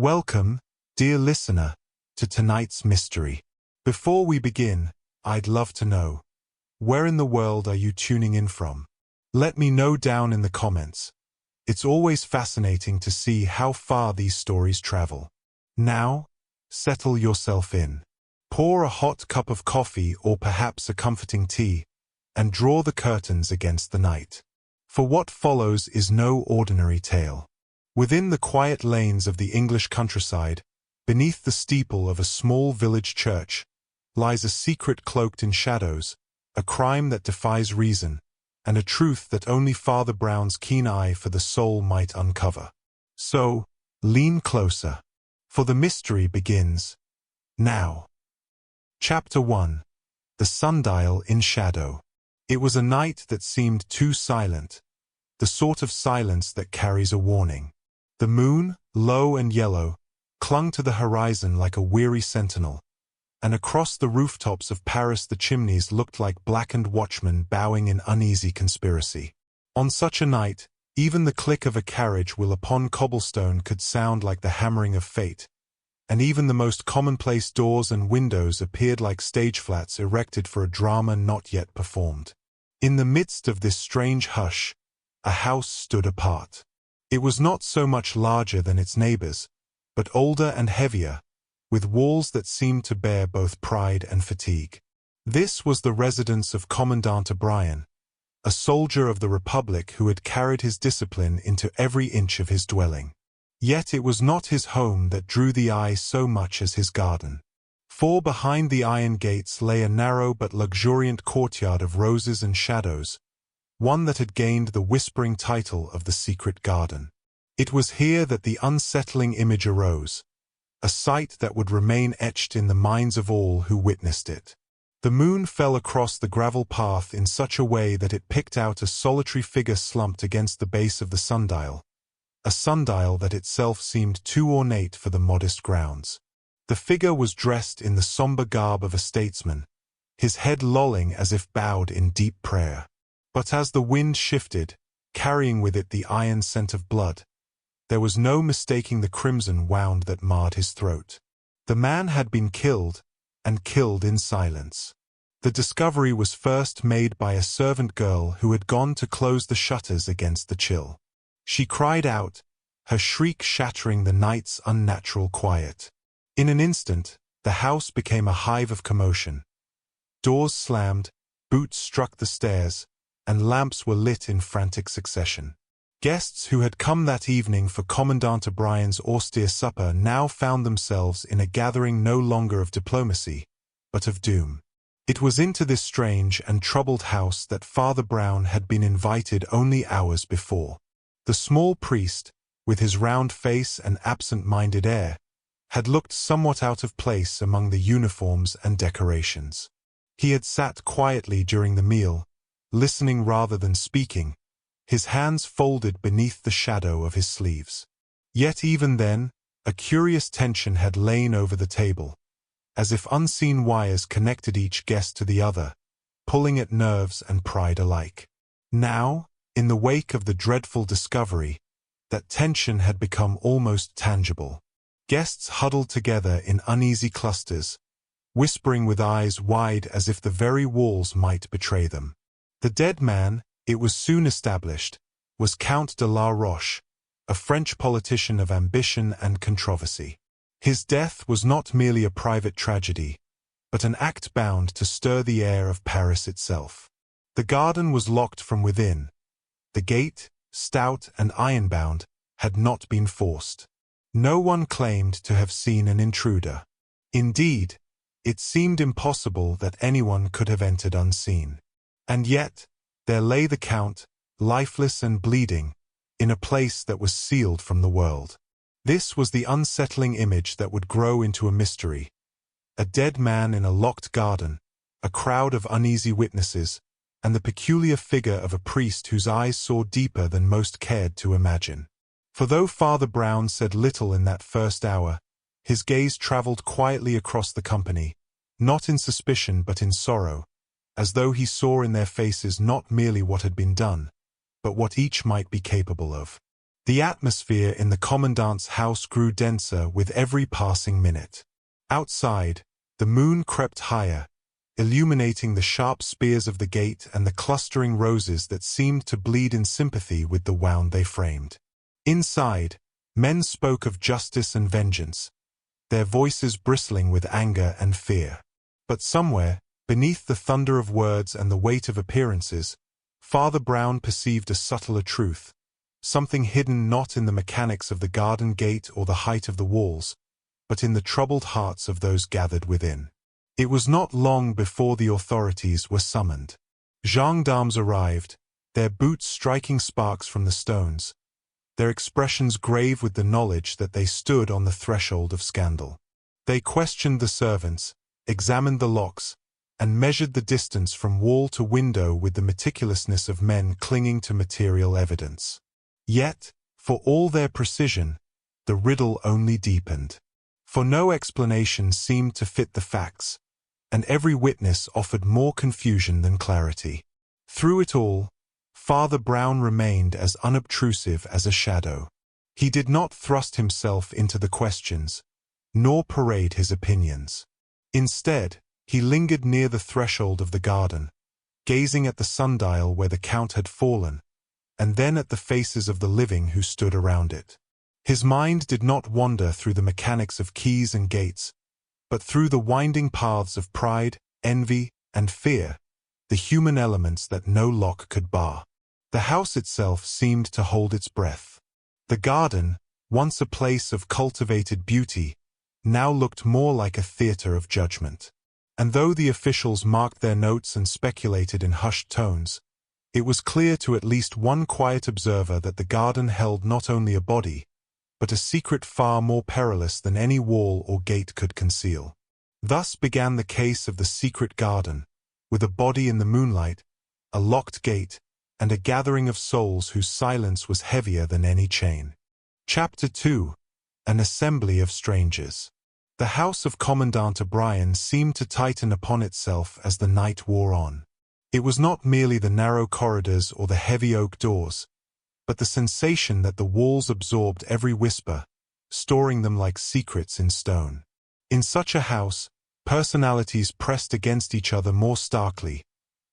Welcome, dear listener, to tonight's mystery. Before we begin, I'd love to know, where in the world are you tuning in from? Let me know down in the comments. It's always fascinating to see how far these stories travel. Now, settle yourself in. Pour a hot cup of coffee or perhaps a comforting tea, and draw the curtains against the night. For what follows is no ordinary tale. Within the quiet lanes of the English countryside, beneath the steeple of a small village church, lies a secret cloaked in shadows, a crime that defies reason, and a truth that only Father Brown's keen eye for the soul might uncover. So, lean closer, for the mystery begins now. Chapter 1. The Sundial in Shadow. It was a night that seemed too silent, the sort of silence that carries a warning. The moon, low and yellow, clung to the horizon like a weary sentinel, and across the rooftops of Paris the chimneys looked like blackened watchmen bowing in uneasy conspiracy. On such a night, even the click of a carriage wheel upon cobblestone could sound like the hammering of fate, and even the most commonplace doors and windows appeared like stage flats erected for a drama not yet performed. In the midst of this strange hush, a house stood apart. It was not so much larger than its neighbors, but older and heavier, with walls that seemed to bear both pride and fatigue. This was the residence of Commandant O'Brien, a soldier of the Republic who had carried his discipline into every inch of his dwelling. Yet it was not his home that drew the eye so much as his garden. For behind the iron gates lay a narrow but luxuriant courtyard of roses and shadows, one that had gained the whispering title of the Secret Garden. It was here that the unsettling image arose, a sight that would remain etched in the minds of all who witnessed it. The moon fell across the gravel path in such a way that it picked out a solitary figure slumped against the base of the sundial, a sundial that itself seemed too ornate for the modest grounds. The figure was dressed in the somber garb of a statesman, his head lolling as if bowed in deep prayer. But as the wind shifted, carrying with it the iron scent of blood, there was no mistaking the crimson wound that marred his throat. The man had been killed, and killed in silence. The discovery was first made by a servant girl who had gone to close the shutters against the chill. She cried out, her shriek shattering the night's unnatural quiet. In an instant, the house became a hive of commotion. Doors slammed, boots struck the stairs, and lamps were lit in frantic succession. Guests who had come that evening for Commandant O'Brien's austere supper now found themselves in a gathering no longer of diplomacy, but of doom. It was into this strange and troubled house that Father Brown had been invited only hours before. The small priest, with his round face and absent-minded air, had looked somewhat out of place among the uniforms and decorations. He had sat quietly during the meal, listening rather than speaking, his hands folded beneath the shadow of his sleeves. Yet even then, a curious tension had lain over the table, as if unseen wires connected each guest to the other, pulling at nerves and pride alike. Now, in the wake of the dreadful discovery, that tension had become almost tangible. Guests huddled together in uneasy clusters, whispering with eyes wide as if the very walls might betray them. The dead man, it was soon established, was Count de la Roche, a French politician of ambition and controversy. His death was not merely a private tragedy, but an act bound to stir the air of Paris itself. The garden was locked from within. The gate, stout and ironbound, had not been forced. No one claimed to have seen an intruder. Indeed, it seemed impossible that anyone could have entered unseen. And yet, there lay the Count, lifeless and bleeding, in a place that was sealed from the world. This was the unsettling image that would grow into a mystery. A dead man in a locked garden, a crowd of uneasy witnesses, and the peculiar figure of a priest whose eyes saw deeper than most cared to imagine. For though Father Brown said little in that first hour, his gaze traveled quietly across the company, not in suspicion but in sorrow, as though he saw in their faces not merely what had been done, but what each might be capable of. The atmosphere in the commandant's house grew denser with every passing minute. Outside, the moon crept higher, illuminating the sharp spears of the gate and the clustering roses that seemed to bleed in sympathy with the wound they framed. Inside, men spoke of justice and vengeance, their voices bristling with anger and fear. But somewhere, beneath the thunder of words and the weight of appearances, Father Brown perceived a subtler truth, something hidden not in the mechanics of the garden gate or the height of the walls, but in the troubled hearts of those gathered within. It was not long before the authorities were summoned. Gendarmes arrived, their boots striking sparks from the stones, their expressions grave with the knowledge that they stood on the threshold of scandal. They questioned the servants, examined the locks, and measured the distance from wall to window with the meticulousness of men clinging to material evidence. Yet, for all their precision, the riddle only deepened. For no explanation seemed to fit the facts, and every witness offered more confusion than clarity. Through it all, Father Brown remained as unobtrusive as a shadow. He did not thrust himself into the questions, nor parade his opinions. Instead, he lingered near the threshold of the garden, gazing at the sundial where the Count had fallen, and then at the faces of the living who stood around it. His mind did not wander through the mechanics of keys and gates, but through the winding paths of pride, envy, and fear, the human elements that no lock could bar. The house itself seemed to hold its breath. The garden, once a place of cultivated beauty, now looked more like a theater of judgment. And though the officials marked their notes and speculated in hushed tones, it was clear to at least one quiet observer that the garden held not only a body, but a secret far more perilous than any wall or gate could conceal. Thus began the case of the secret garden, with a body in the moonlight, a locked gate, and a gathering of souls whose silence was heavier than any chain. Chapter 2. An Assembly of Strangers. The house of Commandant O'Brien seemed to tighten upon itself as the night wore on. It was not merely the narrow corridors or the heavy oak doors, but the sensation that the walls absorbed every whisper, storing them like secrets in stone. In such a house, personalities pressed against each other more starkly,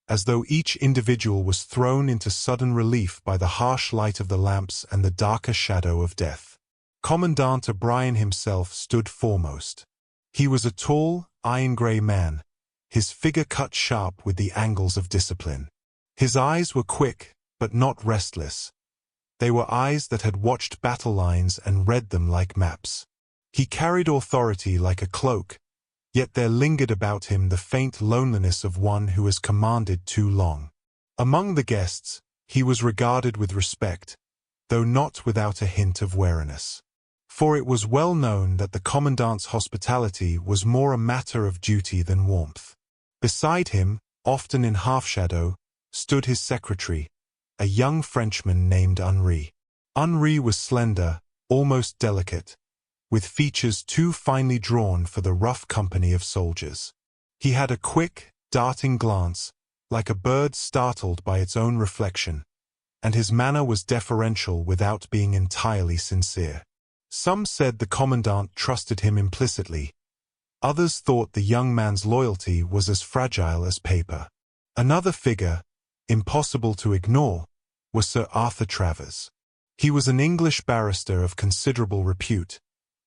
as though each individual was thrown into sudden relief by the harsh light of the lamps and the darker shadow of death. Commandant O'Brien himself stood foremost. He was a tall, iron-grey man, his figure cut sharp with the angles of discipline. His eyes were quick, but not restless. They were eyes that had watched battle lines and read them like maps. He carried authority like a cloak, yet there lingered about him the faint loneliness of one who has commanded too long. Among the guests, he was regarded with respect, though not without a hint of wariness. For it was well known that the commandant's hospitality was more a matter of duty than warmth. Beside him, often in half-shadow, stood his secretary, a young Frenchman named Henri. Henri was slender, almost delicate, with features too finely drawn for the rough company of soldiers. He had a quick, darting glance, like a bird startled by its own reflection, and his manner was deferential without being entirely sincere. Some said the commandant trusted him implicitly. Others thought the young man's loyalty was as fragile as paper. Another figure, impossible to ignore, was Sir Arthur Travers. He was an English barrister of considerable repute,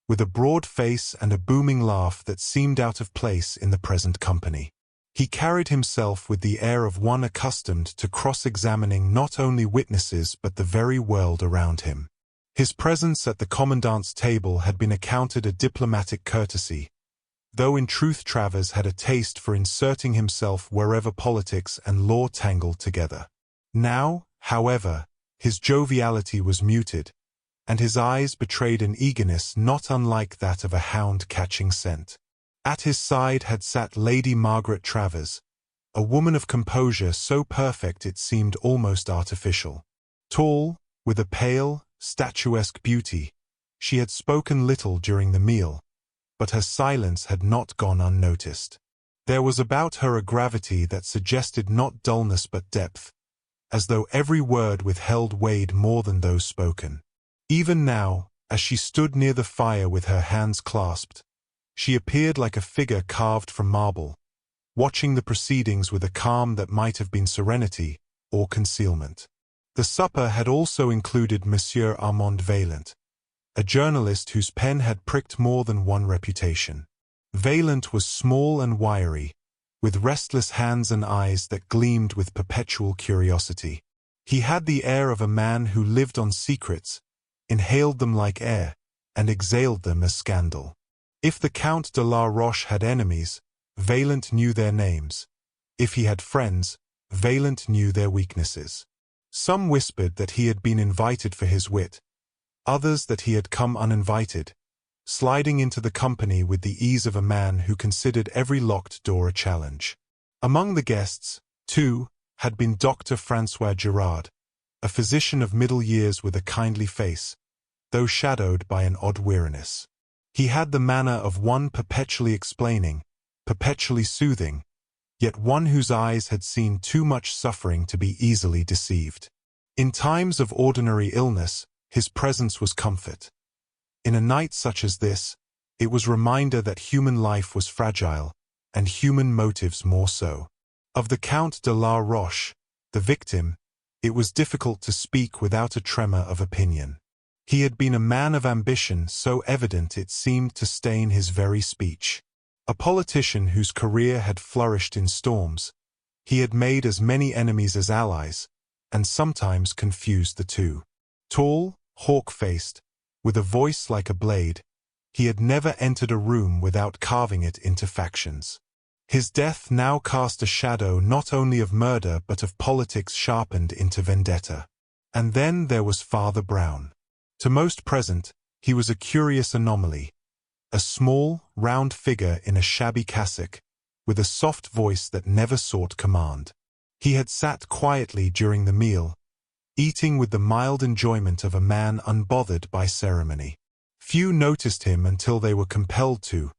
with a broad face and a booming laugh that seemed out of place in the present company. He carried himself with the air of one accustomed to cross-examining not only witnesses but the very world around him. His presence at the commandant's table had been accounted a diplomatic courtesy, though in truth Travers had a taste for inserting himself wherever politics and law tangled together. Now, however, his joviality was muted, and his eyes betrayed an eagerness not unlike that of a hound catching scent. At his side had sat Lady Margaret Travers, a woman of composure so perfect it seemed almost artificial. Tall, with a pale, statuesque beauty, she had spoken little during the meal, but her silence had not gone unnoticed. There was about her a gravity that suggested not dullness but depth, as though every word withheld weighed more than those spoken. Even now, as she stood near the fire with her hands clasped, she appeared like a figure carved from marble, watching the proceedings with a calm that might have been serenity or concealment. The supper had also included Monsieur Armand Vaillant, a journalist whose pen had pricked more than one reputation. Vaillant was small and wiry, with restless hands and eyes that gleamed with perpetual curiosity. He had the air of a man who lived on secrets, inhaled them like air, and exhaled them as scandal. If the Count de la Roche had enemies, Vaillant knew their names. If he had friends, Vaillant knew their weaknesses. Some whispered that he had been invited for his wit, others that he had come uninvited, sliding into the company with the ease of a man who considered every locked door a challenge. Among the guests, too, had been Dr. François Girard, a physician of middle years with a kindly face, though shadowed by an odd weariness. He had the manner of one perpetually explaining, perpetually soothing, yet one whose eyes had seen too much suffering to be easily deceived. In times of ordinary illness, his presence was comfort. In a night such as this, it was reminder that human life was fragile, and human motives more so. Of the Count de la Roche, the victim, it was difficult to speak without a tremor of opinion. He had been a man of ambition so evident it seemed to stain his very speech. A politician whose career had flourished in storms, he had made as many enemies as allies, and sometimes confused the two. Tall, hawk-faced, with a voice like a blade, he had never entered a room without carving it into factions. His death now cast a shadow not only of murder but of politics sharpened into vendetta. And then there was Father Brown. To most present, he was a curious anomaly, a small, round figure in a shabby cassock, with a soft voice that never sought command. He had sat quietly during the meal, eating with the mild enjoyment of a man unbothered by ceremony. Few noticed him until they were compelled to,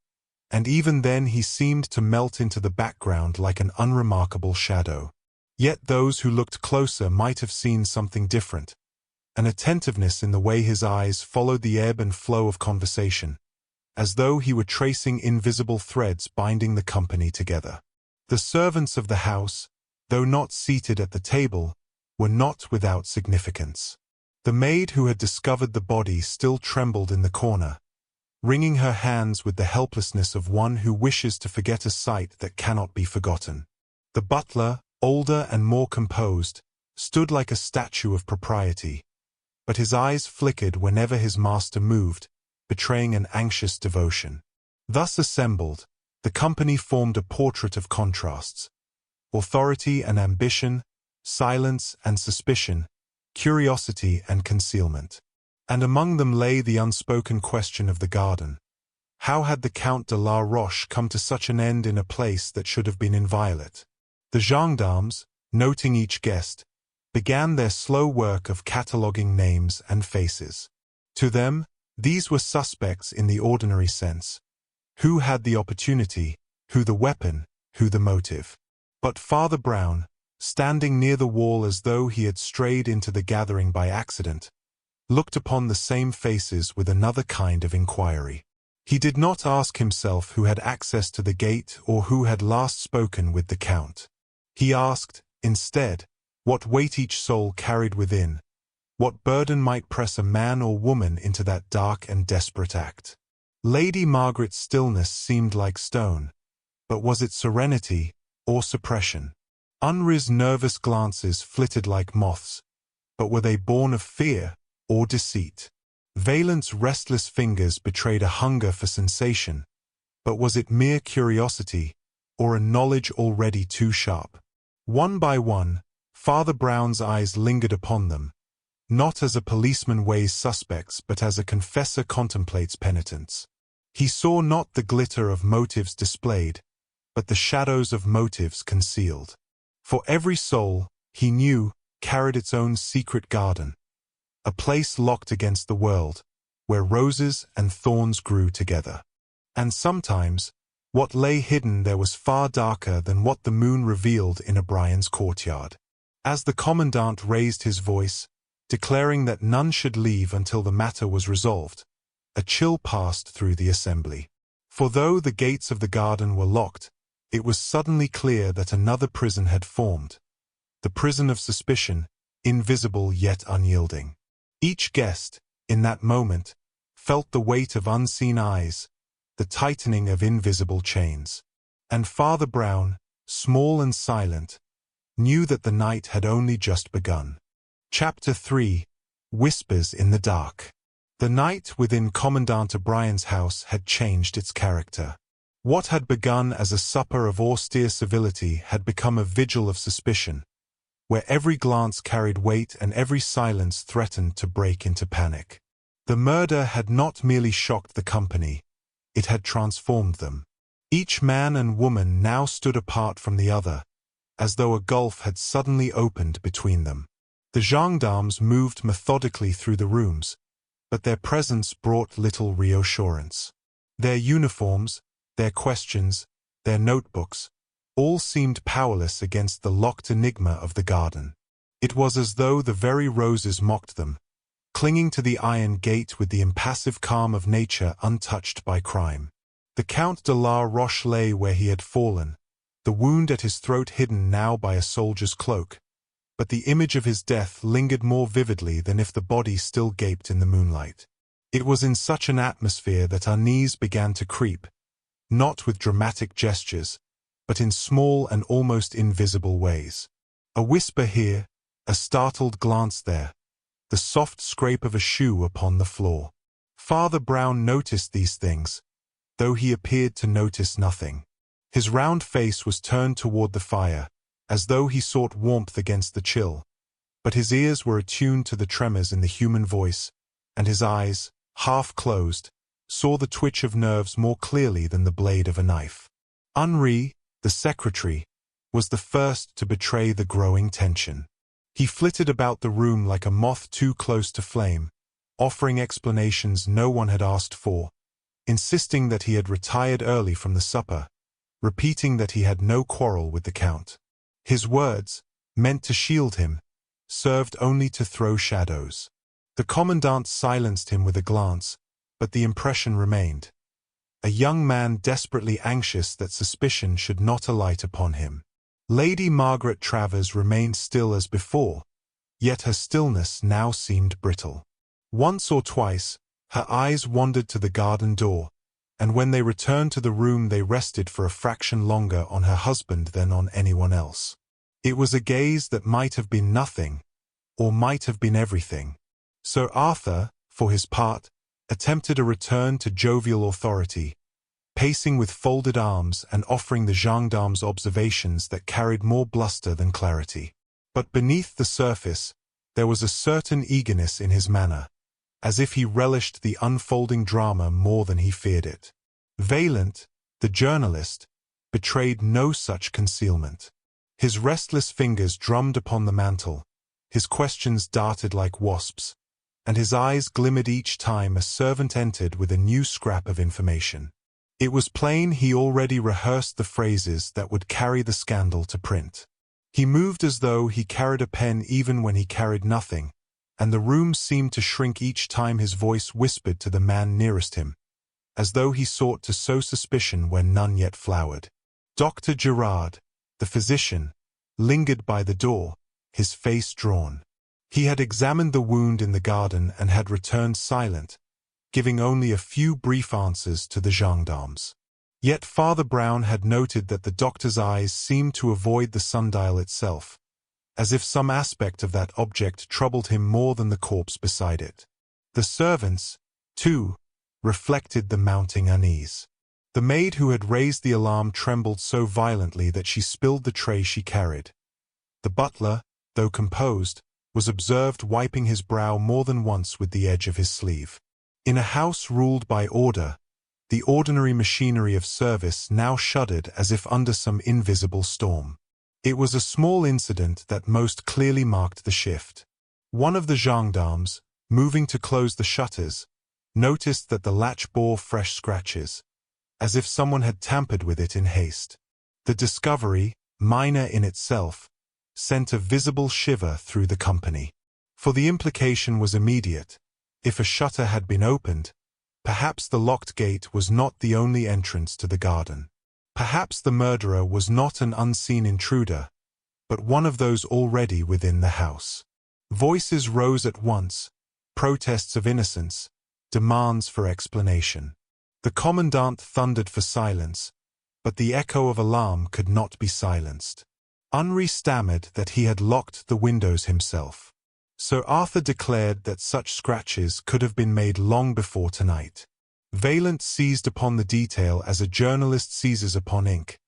and even then he seemed to melt into the background like an unremarkable shadow. Yet those who looked closer might have seen something different, an attentiveness in the way his eyes followed the ebb and flow of conversation, as though he were tracing invisible threads binding the company together. The servants of the house, though not seated at the table, were not without significance. The maid who had discovered the body still trembled in the corner, wringing her hands with the helplessness of one who wishes to forget a sight that cannot be forgotten. The butler, older and more composed, stood like a statue of propriety, but his eyes flickered whenever his master moved, betraying an anxious devotion. Thus assembled, the company formed a portrait of contrasts: authority and ambition, silence and suspicion, curiosity and concealment. And among them lay the unspoken question of the garden. How had the Count de la Roche come to such an end in a place that should have been inviolate? The gendarmes, noting each guest, began their slow work of cataloguing names and faces. To them, these were suspects in the ordinary sense. Who had the opportunity, who the weapon, who the motive? But Father Brown, standing near the wall as though he had strayed into the gathering by accident, looked upon the same faces with another kind of inquiry. He did not ask himself who had access to the gate or who had last spoken with the Count. He asked, instead, what weight each soul carried within, what burden might press a man or woman into that dark and desperate act. Lady Margaret's stillness seemed like stone, but was it serenity or suppression? Henri's nervous glances flitted like moths, but were they born of fear or deceit? Vaillant's restless fingers betrayed a hunger for sensation, but was it mere curiosity, or a knowledge already too sharp? One by one, Father Brown's eyes lingered upon them, not as a policeman weighs suspects but as a confessor contemplates penitents. He saw not the glitter of motives displayed, but the shadows of motives concealed. For every soul, he knew, carried its own secret garden, a place locked against the world, where roses and thorns grew together. And sometimes, what lay hidden there was far darker than what the moon revealed in O'Brien's courtyard. As the commandant raised his voice, declaring that none should leave until the matter was resolved. A chill passed through the assembly. For though the gates of the garden were locked, it was suddenly clear that another prison had formed. The prison of suspicion, invisible yet unyielding. Each guest, in that moment, felt the weight of unseen eyes, the tightening of invisible chains. And Father Brown, small and silent, knew that the night had only just begun. Chapter 3. Whispers in the Dark. The night within Commandant O'Brien's house had changed its character. What had begun as a supper of austere civility had become a vigil of suspicion, where every glance carried weight and every silence threatened to break into panic. The murder had not merely shocked the company, it had transformed them. Each man and woman now stood apart from the other, as though a gulf had suddenly opened between them. The gendarmes moved methodically through the rooms, but their presence brought little reassurance. Their uniforms, their questions, their notebooks, all seemed powerless against the locked enigma of the garden. It was as though the very roses mocked them, clinging to the iron gate with the impassive calm of nature untouched by crime. The Count de la Roche lay where he had fallen, the wound at his throat hidden now by a soldier's cloak, but the image of his death lingered more vividly than if the body still gaped in the moonlight. It was in such an atmosphere that our knees began to creep, not with dramatic gestures, but in small and almost invisible ways. A whisper here, a startled glance there, the soft scrape of a shoe upon the floor. Father Brown noticed these things, though he appeared to notice nothing. His round face was turned toward the fire, as though he sought warmth against the chill, but his ears were attuned to the tremors in the human voice, and his eyes, half closed, saw the twitch of nerves more clearly than the blade of a knife. Henri, the secretary, was the first to betray the growing tension. He flitted about the room like a moth too close to flame, offering explanations no one had asked for, insisting that he had retired early from the supper, repeating that he had no quarrel with the Count. His words, meant to shield him, served only to throw shadows. The commandant silenced him with a glance, but the impression remained. A young man desperately anxious that suspicion should not alight upon him. Lady Margaret Travers remained still as before, yet her stillness now seemed brittle. Once or twice, her eyes wandered to the garden door, and when they returned to the room they rested for a fraction longer on her husband than on anyone else. It was a gaze that might have been nothing, or might have been everything. Sir Arthur, for his part, attempted a return to jovial authority, pacing with folded arms and offering the gendarmes observations that carried more bluster than clarity. But beneath the surface, there was a certain eagerness in his manner, as if he relished the unfolding drama more than he feared it. Vaillant, the journalist, betrayed no such concealment. His restless fingers drummed upon the mantel, his questions darted like wasps, and his eyes glimmered each time a servant entered with a new scrap of information. It was plain he already rehearsed the phrases that would carry the scandal to print. He moved as though he carried a pen even when he carried nothing, and the room seemed to shrink each time his voice whispered to the man nearest him, as though he sought to sow suspicion where none yet flowered. Dr. Gerard, the physician, lingered by the door, his face drawn. He had examined the wound in the garden and had returned silent, giving only a few brief answers to the gendarmes. Yet Father Brown had noted that the doctor's eyes seemed to avoid the sundial itself, as if some aspect of that object troubled him more than the corpse beside it. The servants, too, reflected the mounting unease. The maid who had raised the alarm trembled so violently that she spilled the tray she carried. The butler, though composed, was observed wiping his brow more than once with the edge of his sleeve. In a house ruled by order, the ordinary machinery of service now shuddered as if under some invisible storm. It was a small incident that most clearly marked the shift. One of the gendarmes, moving to close the shutters, noticed that the latch bore fresh scratches, as if someone had tampered with it in haste. The discovery, minor in itself, sent a visible shiver through the company. For the implication was immediate. If a shutter had been opened, perhaps the locked gate was not the only entrance to the garden. Perhaps the murderer was not an unseen intruder, but one of those already within the house. Voices rose at once, protests of innocence, demands for explanation. The commandant thundered for silence, but the echo of alarm could not be silenced. Henri stammered that he had locked the windows himself. Sir Arthur declared that such scratches could have been made long before tonight. Vaillant seized upon the detail as a journalist seizes upon ink,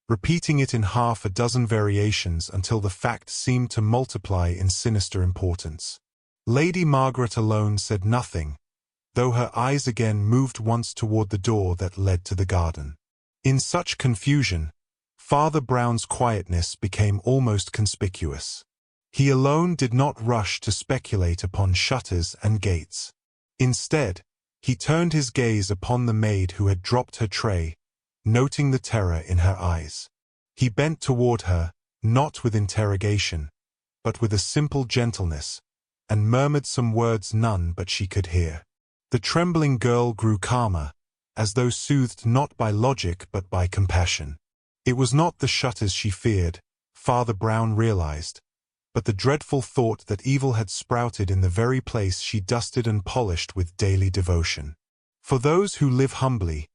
repeating it in half a dozen variations until the fact seemed to multiply in sinister importance. Lady Margaret alone said nothing, though her eyes again moved once toward the door that led to the garden. In such confusion, Father Brown's quietness became almost conspicuous. He alone did not rush to speculate upon shutters and gates. Instead, he turned his gaze upon the maid who had dropped her tray, noting the terror in her eyes. He bent toward her, not with interrogation, but with a simple gentleness, and murmured some words none but she could hear. The trembling girl grew calmer, as though soothed not by logic but by compassion. It was not the shutters she feared, Father Brown realized, but the dreadful thought that evil had sprouted in the very place she dusted and polished with daily devotion. For those who live humbly,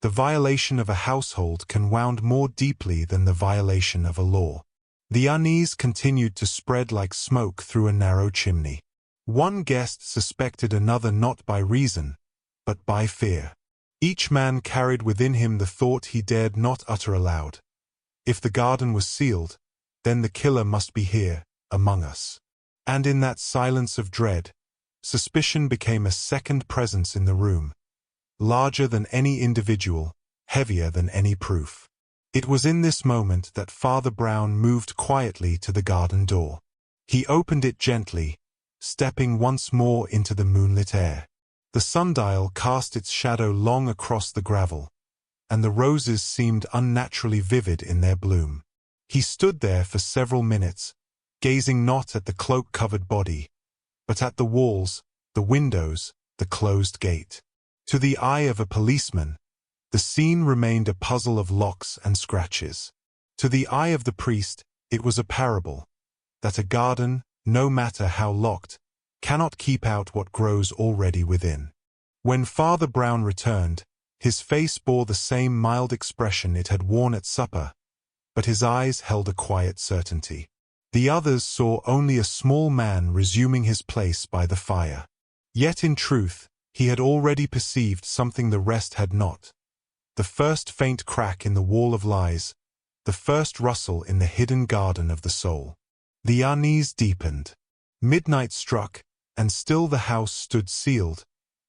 the violation of a household can wound more deeply than the violation of a law. The unease continued to spread like smoke through a narrow chimney. One guest suspected another not by reason, but by fear. Each man carried within him the thought he dared not utter aloud. If the garden was sealed, then the killer must be here, among us. And in that silence of dread, suspicion became a second presence in the room, larger than any individual, heavier than any proof. It was in this moment that Father Brown moved quietly to the garden door. He opened it gently, stepping once more into the moonlit air. The sundial cast its shadow long across the gravel, and the roses seemed unnaturally vivid in their bloom. He stood there for several minutes, gazing not at the cloak-covered body, but at the walls, the windows, the closed gate. To the eye of a policeman, the scene remained a puzzle of locks and scratches. To the eye of the priest, it was a parable, that a garden, no matter how locked, cannot keep out what grows already within. When Father Brown returned, his face bore the same mild expression it had worn at supper, but his eyes held a quiet certainty. The others saw only a small man resuming his place by the fire. Yet in truth, he had already perceived something the rest had not. The first faint crack in the wall of lies, the first rustle in the hidden garden of the soul. The unease deepened. Midnight struck, and still the house stood sealed,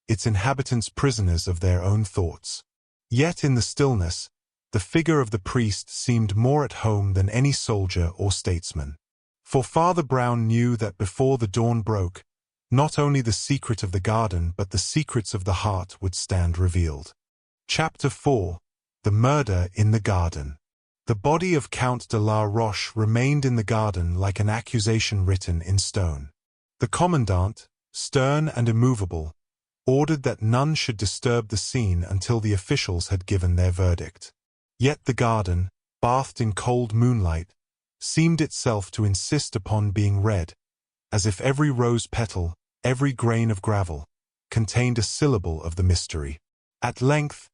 its inhabitants prisoners of their own thoughts. Yet in the stillness, the figure of the priest seemed more at home than any soldier or statesman. For Father Brown knew that before the dawn broke, not only the secret of the garden but the secrets of the heart would stand revealed. Chapter 4. The Murder in the Garden. The body of Count de la Roche remained in the garden like an accusation written in stone. The commandant, stern and immovable, ordered that none should disturb the scene until the officials had given their verdict. Yet the garden, bathed in cold moonlight, seemed itself to insist upon being read, as if every rose petal, every grain of gravel, contained a syllable of the mystery. At length,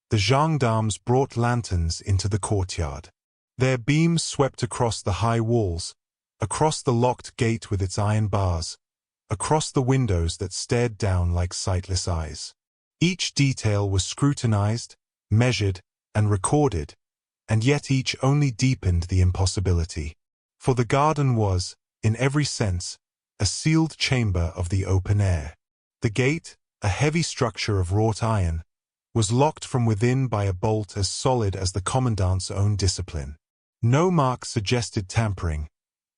the gendarmes brought lanterns into the courtyard. Their beams swept across the high walls, across the locked gate with its iron bars, across the windows that stared down like sightless eyes. Each detail was scrutinized, measured, and recorded, and yet each only deepened the impossibility. For the garden was, in every sense, a sealed chamber of the open air. The gate, a heavy structure of wrought iron, was locked from within by a bolt as solid as the commandant's own discipline. No mark suggested tampering,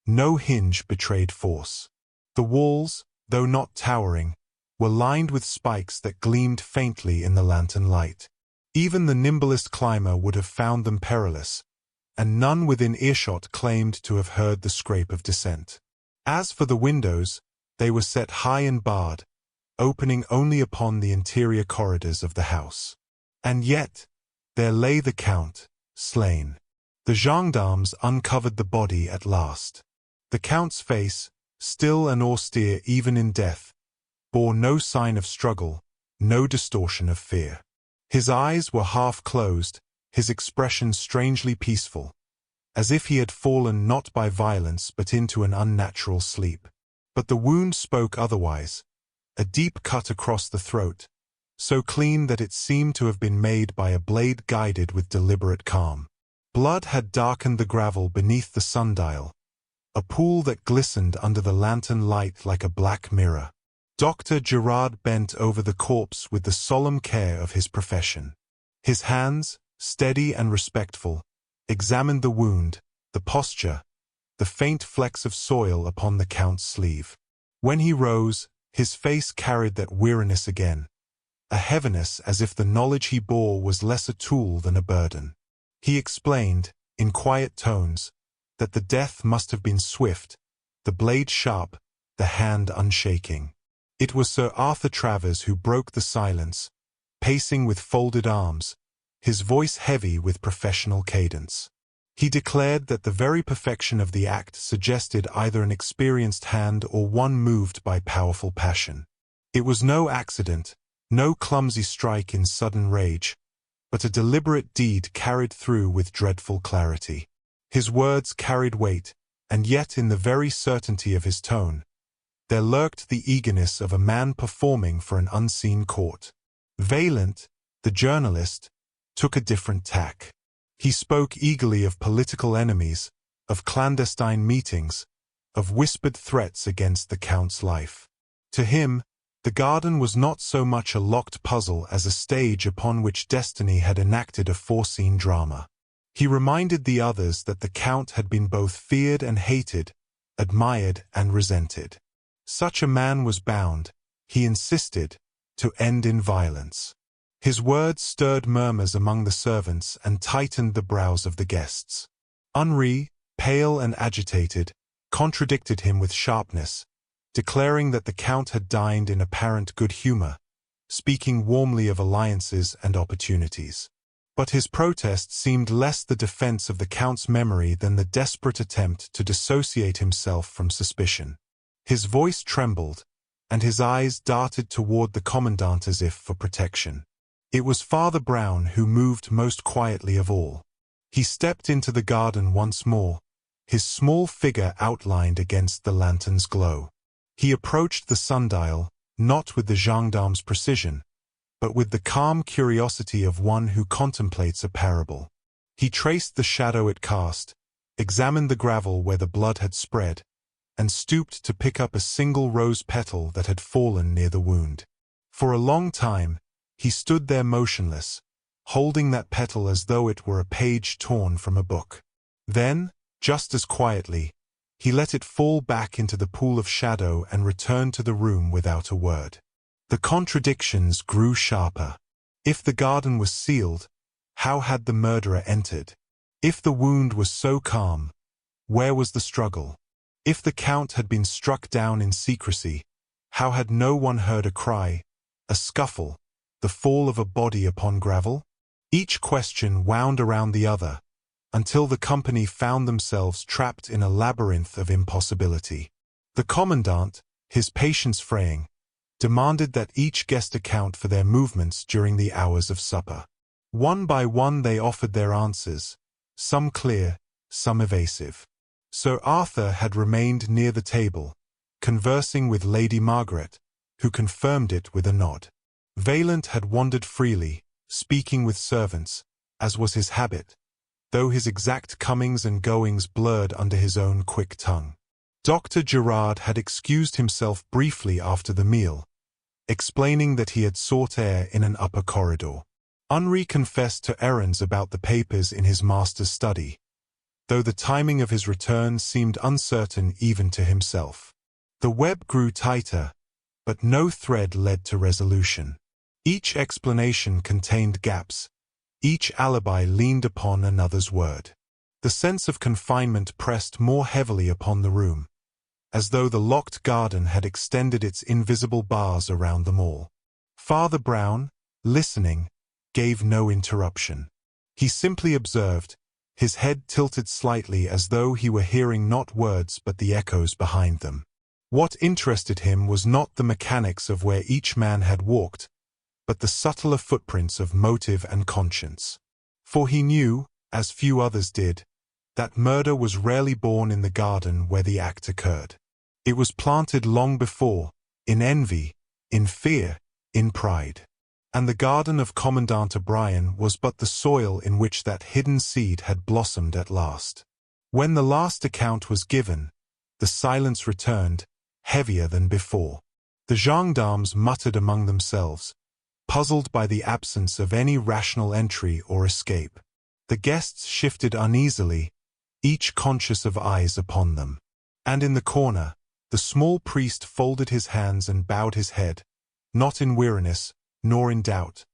no hinge betrayed force. The walls, though not towering, were lined with spikes that gleamed faintly in the lantern light. Even the nimblest climber would have found them perilous, and none within earshot claimed to have heard the scrape of descent. As for the windows, They were set high and barred, opening only upon the interior corridors of the house. And yet, there lay the Count, slain. The gendarmes uncovered the body at last. The Count's face, still and austere even in death, bore no sign of struggle, no distortion of fear. His eyes were half closed, his expression strangely peaceful, as if he had fallen not by violence but into an unnatural sleep. But the wound spoke otherwise, a deep cut across the throat, so clean that it seemed to have been made by a blade guided with deliberate calm. Blood had darkened the gravel beneath the sundial, a pool that glistened under the lantern light like a black mirror. Dr. Gerard bent over the corpse with the solemn care of his profession. His hands, steady and respectful, examined the wound, the posture, the faint flecks of soil upon the Count's sleeve. When he rose, his face carried that weariness again, a heaviness as if the knowledge he bore was less a tool than a burden. He explained, in quiet tones, that the death must have been swift, the blade sharp, the hand unshaking. It was Sir Arthur Travers who broke the silence, pacing with folded arms, his voice heavy with professional cadence. He declared that the very perfection of the act suggested either an experienced hand or one moved by powerful passion. It was no accident, no clumsy strike in sudden rage, but a deliberate deed carried through with dreadful clarity. His words carried weight, and yet in the very certainty of his tone, there lurked the eagerness of a man performing for an unseen court. Vaillant, the journalist, took a different tack. He spoke eagerly of political enemies, of clandestine meetings, of whispered threats against the Count's life. To him, the garden was not so much a locked puzzle as a stage upon which destiny had enacted a foreseen drama. He reminded the others that the Count had been both feared and hated, admired and resented. Such a man was bound, he insisted, to end in violence. His words stirred murmurs among the servants and tightened the brows of the guests. Henri, pale and agitated, contradicted him with sharpness, declaring that the Count had dined in apparent good humor, speaking warmly of alliances and opportunities. But his protest seemed less the defense of the Count's memory than the desperate attempt to dissociate himself from suspicion. His voice trembled, and his eyes darted toward the commandant as if for protection. It was Father Brown who moved most quietly of all. He stepped into the garden once more, his small figure outlined against the lantern's glow. He approached the sundial, not with the gendarme's precision, but with the calm curiosity of one who contemplates a parable. He traced the shadow it cast, examined the gravel where the blood had spread, and stooped to pick up a single rose petal that had fallen near the wound. For a long time, he stood there motionless, holding that petal as though it were a page torn from a book. Then, just as quietly, he let it fall back into the pool of shadow and returned to the room without a word. The contradictions grew sharper. If the garden was sealed, how had the murderer entered? If the wound was so calm, where was the struggle? If the Count had been struck down in secrecy, how had no one heard a cry, a scuffle, the fall of a body upon gravel? Each question wound around the other, until the company found themselves trapped in a labyrinth of impossibility. The commandant, his patience fraying, demanded that each guest account for their movements during the hours of supper. One by one they offered their answers, some clear, some evasive. Sir Arthur had remained near the table, conversing with Lady Margaret, who confirmed it with a nod. Vaillant had wandered freely, speaking with servants, as was his habit, though his exact comings and goings blurred under his own quick tongue. Dr. Gerard had excused himself briefly after the meal, explaining that he had sought air in an upper corridor. Henri confessed to errands about the papers in his master's study, though the timing of his return seemed uncertain even to himself. The web grew tighter, but no thread led to resolution. Each explanation contained gaps, each alibi leaned upon another's word. The sense of confinement pressed more heavily upon the room, as though the locked garden had extended its invisible bars around them all. Father Brown, listening, gave no interruption. He simply observed, his head tilted slightly as though he were hearing not words but the echoes behind them. What interested him was not the mechanics of where each man had walked, but the subtler footprints of motive and conscience. For he knew, as few others did, that murder was rarely born in the garden where the act occurred. It was planted long before, in envy, in fear, in pride. And the garden of Commandant O'Brien was but the soil in which that hidden seed had blossomed at last. When the last account was given, the silence returned, heavier than before. The gendarmes muttered among themselves, puzzled by the absence of any rational entry or escape. The guests shifted uneasily, each conscious of eyes upon them. And in the corner, the small priest folded his hands and bowed his head, not in weariness, nor in doubt,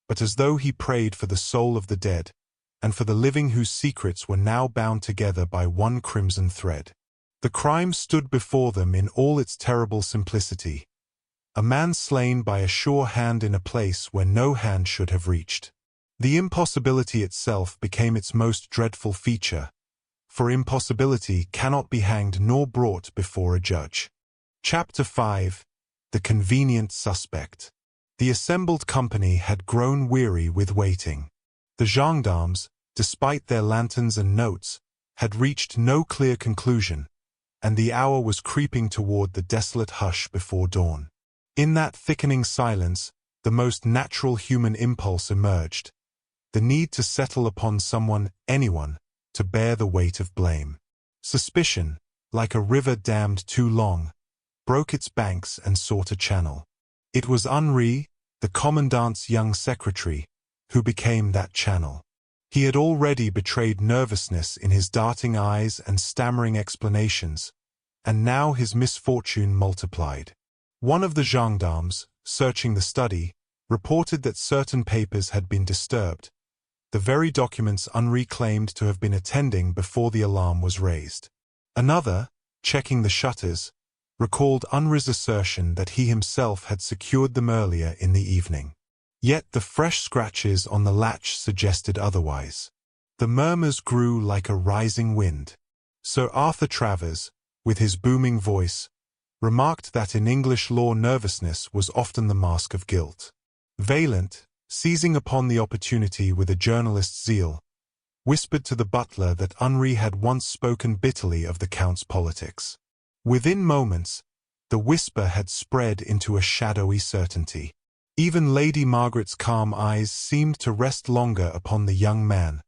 but as though he prayed for the soul of the dead, and for the living whose secrets were now bound together by one crimson thread. The crime stood before them in all its terrible simplicity. A man slain by a sure hand in a place where no hand should have reached. The impossibility itself became its most dreadful feature, for impossibility cannot be hanged nor brought before a judge. Chapter 5. The Convenient Suspect. The assembled company had grown weary with waiting. The gendarmes, despite their lanterns and notes, had reached no clear conclusion, and the hour was creeping toward the desolate hush before dawn. In that thickening silence, the most natural human impulse emerged, the need to settle upon someone, anyone, to bear the weight of blame. Suspicion, like a river dammed too long, broke its banks and sought a channel. It was Henri, the commandant's young secretary, who became that channel. He had already betrayed nervousness in his darting eyes and stammering explanations, and now his misfortune multiplied. One of the gendarmes, searching the study, reported that certain papers had been disturbed, the very documents Henri claimed to have been attending before the alarm was raised. Another, checking the shutters, recalled Henri's assertion that he himself had secured them earlier in the evening. Yet the fresh scratches on the latch suggested otherwise. The murmurs grew like a rising wind. Sir Arthur Travers, with his booming voice, remarked that in English law nervousness was often the mask of guilt. Vaillant, seizing upon the opportunity with a journalist's zeal, whispered to the butler that Henri had once spoken bitterly of the Count's politics. Within moments, the whisper had spread into a shadowy certainty. Even Lady Margaret's calm eyes seemed to rest longer upon the young man,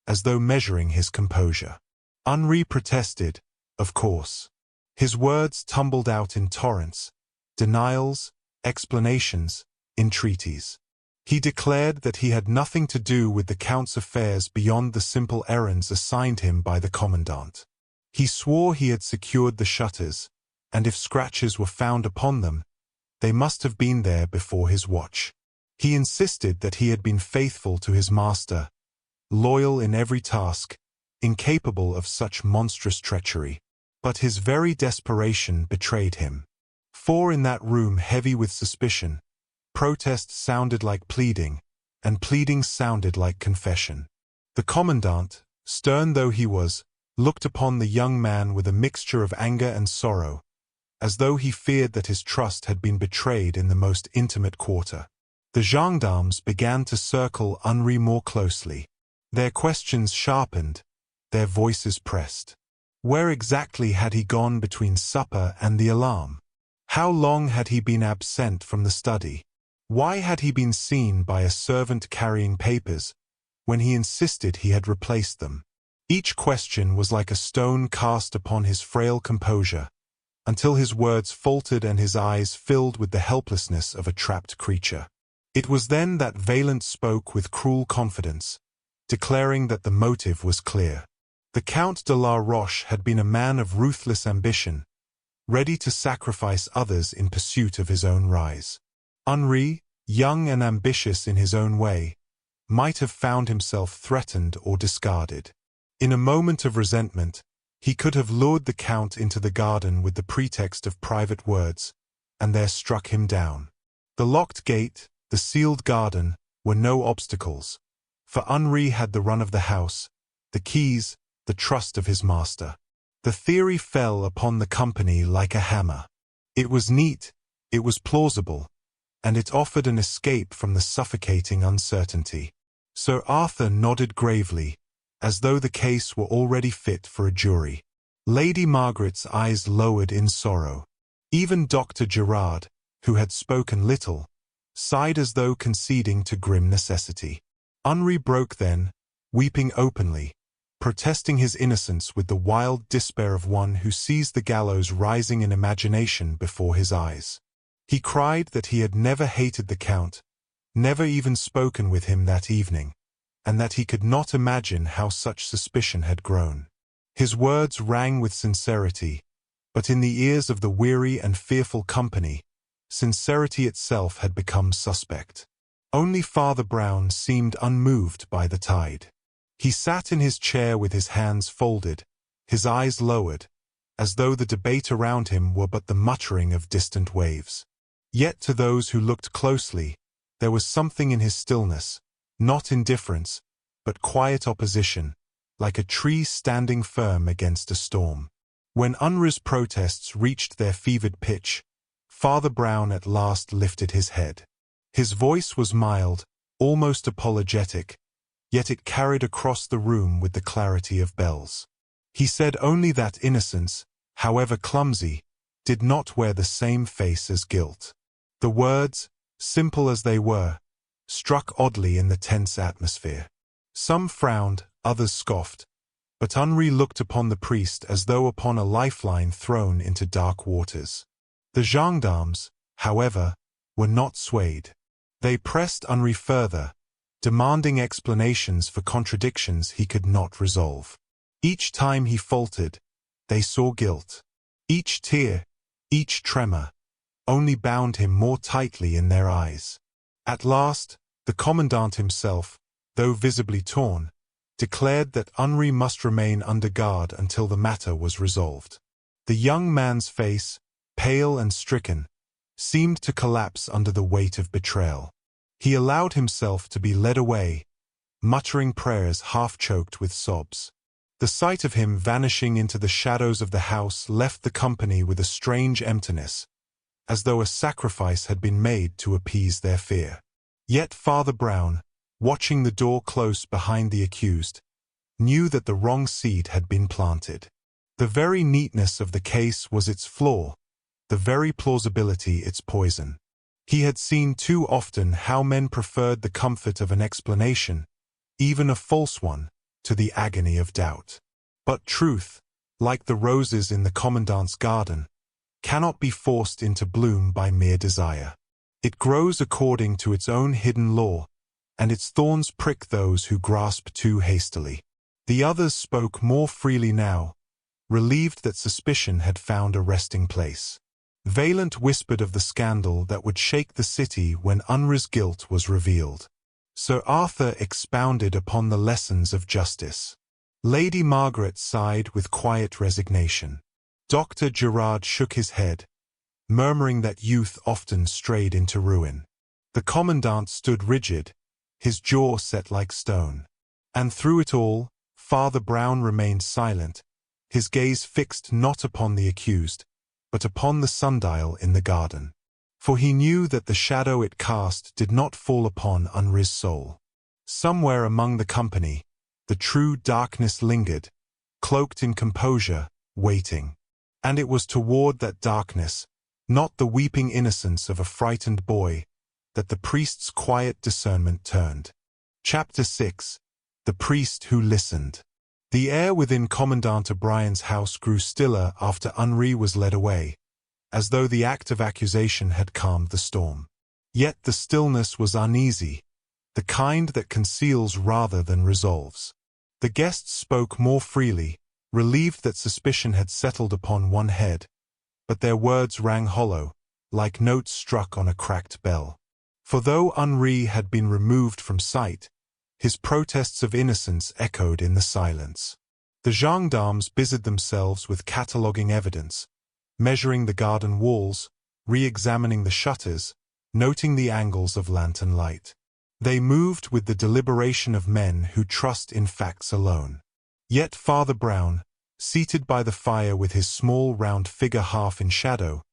as though measuring his composure. Henri protested, of course. His words tumbled out in torrents, denials, explanations, entreaties. He declared that he had nothing to do with the Count's affairs beyond the simple errands assigned him by the commandant. He swore he had secured the shutters, and if scratches were found upon them, they must have been there before his watch. He insisted that he had been faithful to his master, loyal in every task, incapable of such monstrous treachery. But his very desperation betrayed him. For in that room heavy with suspicion, protest sounded like pleading, and pleading sounded like confession. The commandant, stern though he was, looked upon the young man with a mixture of anger and sorrow, as though he feared that his trust had been betrayed in the most intimate quarter. The gendarmes began to circle Henri more closely. Their questions sharpened, their voices pressed. Where exactly had he gone between supper and the alarm? How long had he been absent from the study? Why had he been seen by a servant carrying papers, when he insisted he had replaced them? Each question was like a stone cast upon his frail composure, until his words faltered and his eyes filled with the helplessness of a trapped creature. It was then that Vaillant spoke with cruel confidence, declaring that the motive was clear. The Count de la Roche had been a man of ruthless ambition, ready to sacrifice others in pursuit of his own rise. Henri, young and ambitious in his own way, might have found himself threatened or discarded. In a moment of resentment, He could have lured the Count into the garden with the pretext of private words, and there struck him down. The locked gate, the sealed garden, were no obstacles, for Henri had the run of the house, the keys, the trust of his master. The theory fell upon the company like a hammer. It was neat, it was plausible, and it offered an escape from the suffocating uncertainty. Sir Arthur nodded gravely, as though the case were already fit for a jury. Lady Margaret's eyes lowered in sorrow. Even Dr. Gerard, who had spoken little, sighed as though conceding to grim necessity. Henri broke then, weeping openly, protesting his innocence with the wild despair of one who sees the gallows rising in imagination before his eyes. He cried that he had never hated the Count, never even spoken with him that evening, and that he could not imagine how such suspicion had grown. His words rang with sincerity, but in the ears of the weary and fearful company, sincerity itself had become suspect. Only Father Brown seemed unmoved by the tide. He sat in his chair with his hands folded, his eyes lowered, as though the debate around him were but the muttering of distant waves. Yet to those who looked closely, there was something in his stillness, not indifference, but quiet opposition, like a tree standing firm against a storm. When Henri's protests reached their fevered pitch, Father Brown at last lifted his head. His voice was mild, almost apologetic, yet it carried across the room with the clarity of bells. He said only that innocence, however clumsy, did not wear the same face as guilt. The words, simple as they were, struck oddly in the tense atmosphere. Some frowned, others scoffed, but Henri looked upon the priest as though upon a lifeline thrown into dark waters. The gendarmes, however, were not swayed. They pressed Henri further, demanding explanations for contradictions he could not resolve. Each time he faltered, they saw guilt. Each tear, each tremor, only bound him more tightly in their eyes. At last, the commandant himself, though visibly torn, declared that Henri must remain under guard until the matter was resolved. The young man's face, pale and stricken, seemed to collapse under the weight of betrayal. He allowed himself to be led away, muttering prayers half-choked with sobs. The sight of him vanishing into the shadows of the house left the company with a strange emptiness, as though a sacrifice had been made to appease their fear. Yet Father Brown, watching the door close behind the accused, knew that the wrong seed had been planted. The very neatness of the case was its flaw, the very plausibility its poison. He had seen too often how men preferred the comfort of an explanation, even a false one, to the agony of doubt. But truth, like the roses in the commandant's garden, cannot be forced into bloom by mere desire. It grows according to its own hidden law, and its thorns prick those who grasp too hastily. The others spoke more freely now, relieved that suspicion had found a resting place. Vaillant whispered of the scandal that would shake the city when Henri's guilt was revealed. Sir Arthur expounded upon the lessons of justice. Lady Margaret sighed with quiet resignation. Dr. Gerard shook his head, murmuring that youth often strayed into ruin. The commandant stood rigid, his jaw set like stone. And through it all, Father Brown remained silent, his gaze fixed not upon the accused, but upon the sundial in the garden. For he knew that the shadow it cast did not fall upon Henri's soul. Somewhere among the company, the true darkness lingered, cloaked in composure, waiting. And it was toward that darkness, not the weeping innocence of a frightened boy, that the priest's quiet discernment turned. Chapter 6. The Priest Who Listened. The air within Commandant O'Brien's house grew stiller after Henri was led away, as though the act of accusation had calmed the storm. Yet the stillness was uneasy, the kind that conceals rather than resolves. The guests spoke more freely, relieved that suspicion had settled upon one head, but their words rang hollow, like notes struck on a cracked bell. For though Henri had been removed from sight, his protests of innocence echoed in the silence. The gendarmes busied themselves with cataloguing evidence, measuring the garden walls, re-examining the shutters, noting the angles of lantern light. They moved with the deliberation of men who trust in facts alone. Yet Father Brown, seated by the fire with his small round figure half in shadow,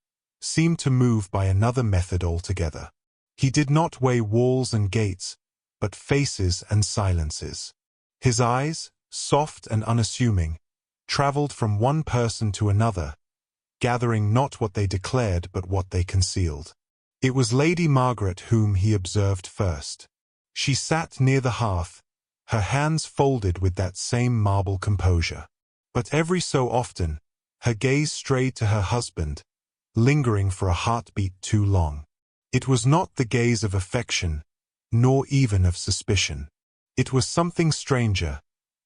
seemed to move by another method altogether. He did not weigh walls and gates, but faces and silences. His eyes, soft and unassuming, traveled from one person to another, gathering not what they declared but what they concealed. It was Lady Margaret whom he observed first. She sat near the hearth, her hands folded with that same marble composure. But every so often, her gaze strayed to her husband, lingering for a heartbeat too long. It was not the gaze of affection, nor even of suspicion. It was something stranger,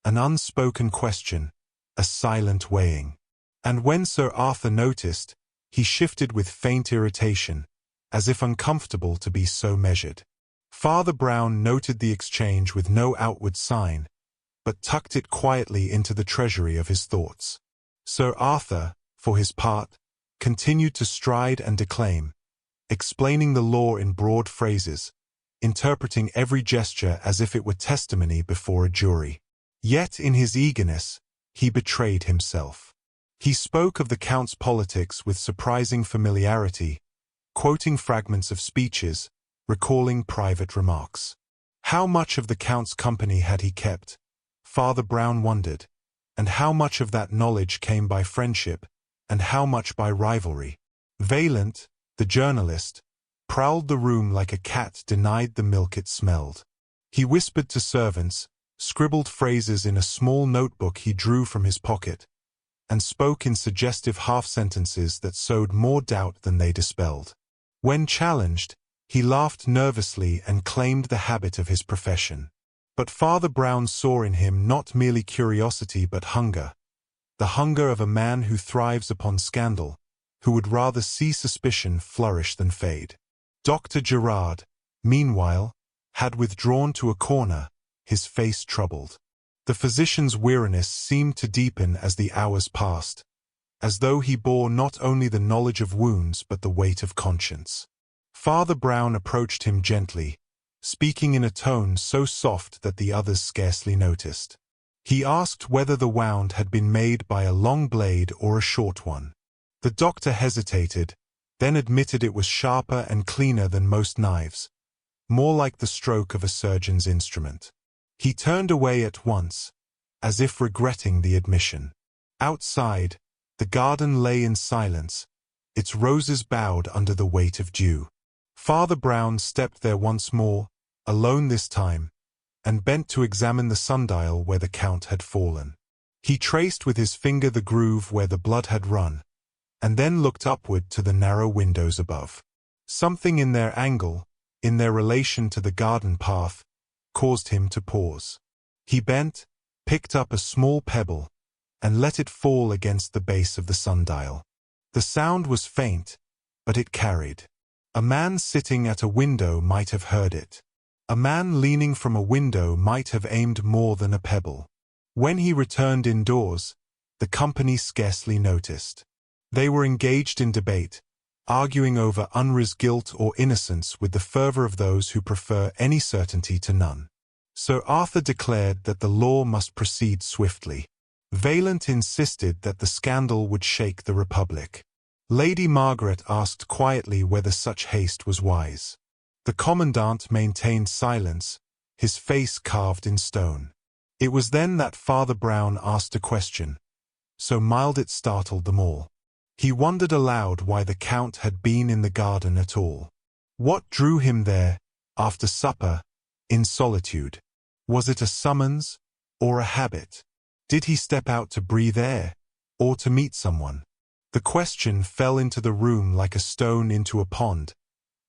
an unspoken question, a silent weighing. And when Sir Arthur noticed, he shifted with faint irritation, as if uncomfortable to be so measured. Father Brown noted the exchange with no outward sign, but tucked it quietly into the treasury of his thoughts. Sir Arthur, for his part, continued to stride and declaim, explaining the law in broad phrases, interpreting every gesture as if it were testimony before a jury. Yet in his eagerness, he betrayed himself. He spoke of the Count's politics with surprising familiarity, quoting fragments of speeches, recalling private remarks. How much of the Count's company had he kept? Father Brown wondered, and how much of that knowledge came by friendship, and how much by rivalry? Vaillant, the journalist, prowled the room like a cat denied the milk it smelled. He whispered to servants, scribbled phrases in a small notebook he drew from his pocket, and spoke in suggestive half-sentences that sowed more doubt than they dispelled. When challenged, he laughed nervously and claimed the habit of his profession. But Father Brown saw in him not merely curiosity but hunger, the hunger of a man who thrives upon scandal, who would rather see suspicion flourish than fade. Dr. Gerard, meanwhile, had withdrawn to a corner, his face troubled. The physician's weariness seemed to deepen as the hours passed, as though he bore not only the knowledge of wounds but the weight of conscience. Father Brown approached him gently, speaking in a tone so soft that the others scarcely noticed. He asked whether the wound had been made by a long blade or a short one. The doctor hesitated, then admitted it was sharper and cleaner than most knives, more like the stroke of a surgeon's instrument. He turned away at once, as if regretting the admission. Outside, the garden lay in silence, its roses bowed under the weight of dew. Father Brown stepped there once more, alone this time, and bent to examine the sundial where the Count had fallen. He traced with his finger the groove where the blood had run, and then looked upward to the narrow windows above. Something in their angle, in their relation to the garden path, caused him to pause. He bent, picked up a small pebble, and let it fall against the base of the sundial. The sound was faint, but it carried. A man sitting at a window might have heard it. A man leaning from a window might have aimed more than a pebble. When he returned indoors, the company scarcely noticed. They were engaged in debate, arguing over Unruh's guilt or innocence with the fervor of those who prefer any certainty to none. Sir Arthur declared that the law must proceed swiftly. Vaillant insisted that the scandal would shake the Republic. Lady Margaret asked quietly whether such haste was wise. The Commandant maintained silence, his face carved in stone. It was then that Father Brown asked a question, so mild it startled them all. He wondered aloud why the Count had been in the garden at all. What drew him there, after supper, in solitude? Was it a summons, or a habit? Did he step out to breathe air, or to meet someone? The question fell into the room like a stone into a pond,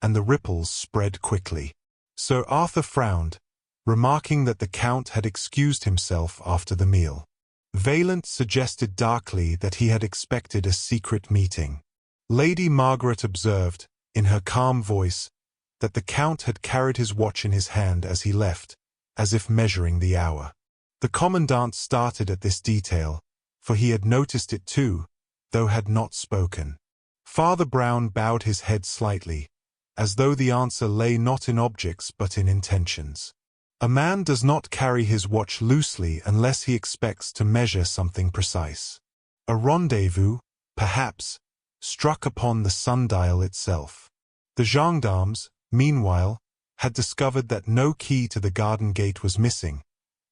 and the ripples spread quickly. Sir Arthur frowned, remarking that the Count had excused himself after the meal. Vaillant suggested darkly that he had expected a secret meeting. Lady Margaret observed, in her calm voice, that the Count had carried his watch in his hand as he left, as if measuring the hour. The commandant started at this detail, for he had noticed it too, though had not spoken. Father Brown bowed his head slightly, as though the answer lay not in objects but in intentions. A man does not carry his watch loosely unless he expects to measure something precise. A rendezvous, perhaps, struck upon the sundial itself. The gendarmes, meanwhile, had discovered that no key to the garden gate was missing,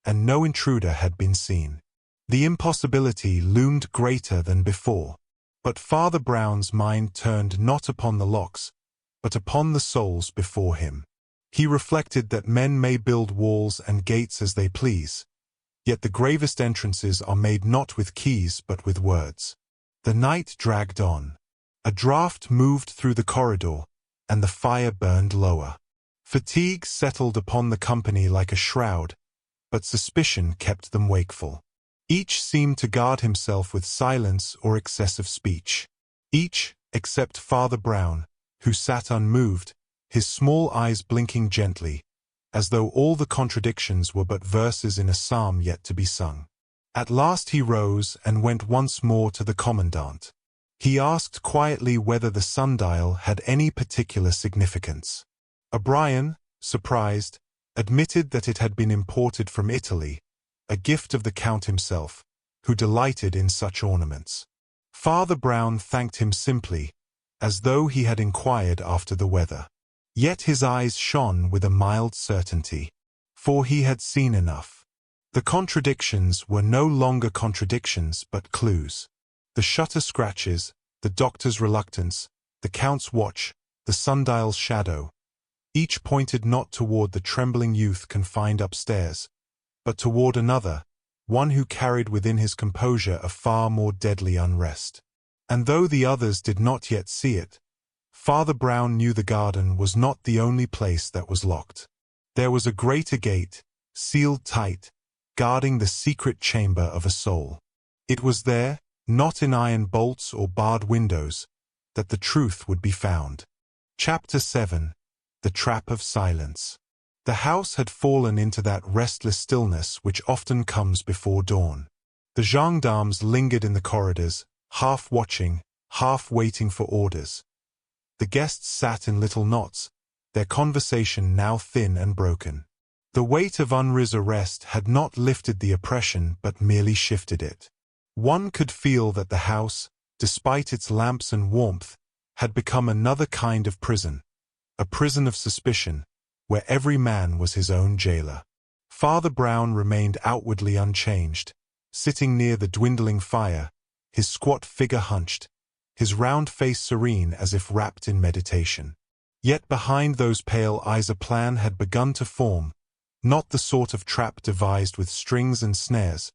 and no intruder had been seen. The impossibility loomed greater than before. But Father Brown's mind turned not upon the locks, but upon the souls before him. He reflected that men may build walls and gates as they please, yet the gravest entrances are made not with keys but with words. The night dragged on. A draught moved through the corridor, and the fire burned lower. Fatigue settled upon the company like a shroud, but suspicion kept them wakeful. Each seemed to guard himself with silence or excessive speech. Each, except Father Brown, who sat unmoved, his small eyes blinking gently, as though all the contradictions were but verses in a psalm yet to be sung. At last he rose and went once more to the commandant. He asked quietly whether the sundial had any particular significance. O'Brien, surprised, admitted that it had been imported from Italy, a gift of the Count himself, who delighted in such ornaments. Father Brown thanked him simply, as though he had inquired after the weather. Yet his eyes shone with a mild certainty, for he had seen enough. The contradictions were no longer contradictions but clues. The shutter scratches, the doctor's reluctance, the Count's watch, the sundial's shadow, each pointed not toward the trembling youth confined upstairs, but toward another, one who carried within his composure a far more deadly unrest. And though the others did not yet see it, Father Brown knew the garden was not the only place that was locked. There was a greater gate, sealed tight, guarding the secret chamber of a soul. It was there, not in iron bolts or barred windows, that the truth would be found. Chapter 7. The Trap of Silence. The house had fallen into that restless stillness which often comes before dawn. The gendarmes lingered in the corridors, half watching, half waiting for orders. The guests sat in little knots, their conversation now thin and broken. The weight of Henri's arrest had not lifted the oppression but merely shifted it. One could feel that the house, despite its lamps and warmth, had become another kind of prison, a prison of suspicion, where every man was his own jailer. Father Brown remained outwardly unchanged, sitting near the dwindling fire, his squat figure hunched, his round face serene as if wrapped in meditation. Yet behind those pale eyes a plan had begun to form, not the sort of trap devised with strings and snares,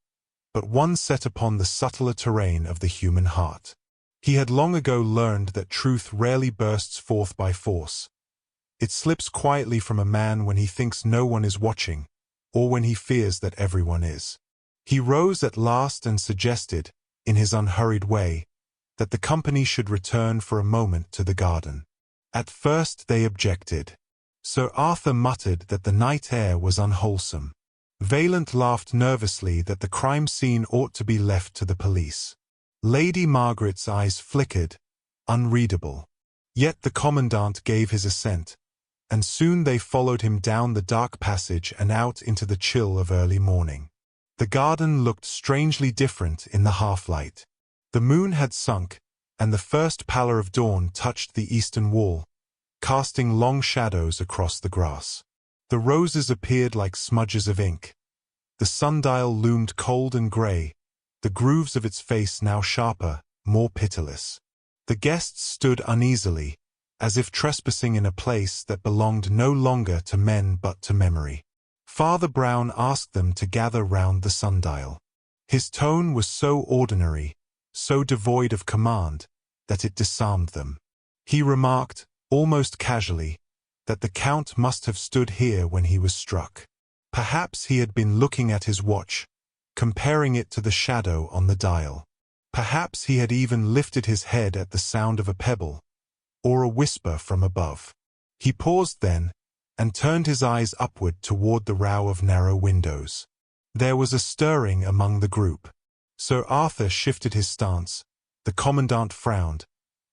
but one set upon the subtler terrain of the human heart. He had long ago learned that truth rarely bursts forth by force. It slips quietly from a man when he thinks no one is watching, or when he fears that everyone is. He rose at last and suggested, in his unhurried way, that the company should return for a moment to the garden. At first they objected. Sir Arthur muttered that the night air was unwholesome. Vaillant laughed nervously that the crime scene ought to be left to the police. Lady Margaret's eyes flickered, unreadable. Yet the commandant gave his assent, and soon they followed him down the dark passage and out into the chill of early morning. The garden looked strangely different in the half-light. The moon had sunk, and the first pallor of dawn touched the eastern wall, casting long shadows across the grass. The roses appeared like smudges of ink. The sundial loomed cold and grey, the grooves of its face now sharper, more pitiless. The guests stood uneasily, as if trespassing in a place that belonged no longer to men but to memory. Father Brown asked them to gather round the sundial. His tone was so ordinary, so devoid of command, that it disarmed them. He remarked, almost casually, that the Count must have stood here when he was struck. Perhaps he had been looking at his watch, comparing it to the shadow on the dial. Perhaps he had even lifted his head at the sound of a pebble, or a whisper from above. He paused then, and turned his eyes upward toward the row of narrow windows. There was a stirring among the group. Sir Arthur shifted his stance, the Commandant frowned,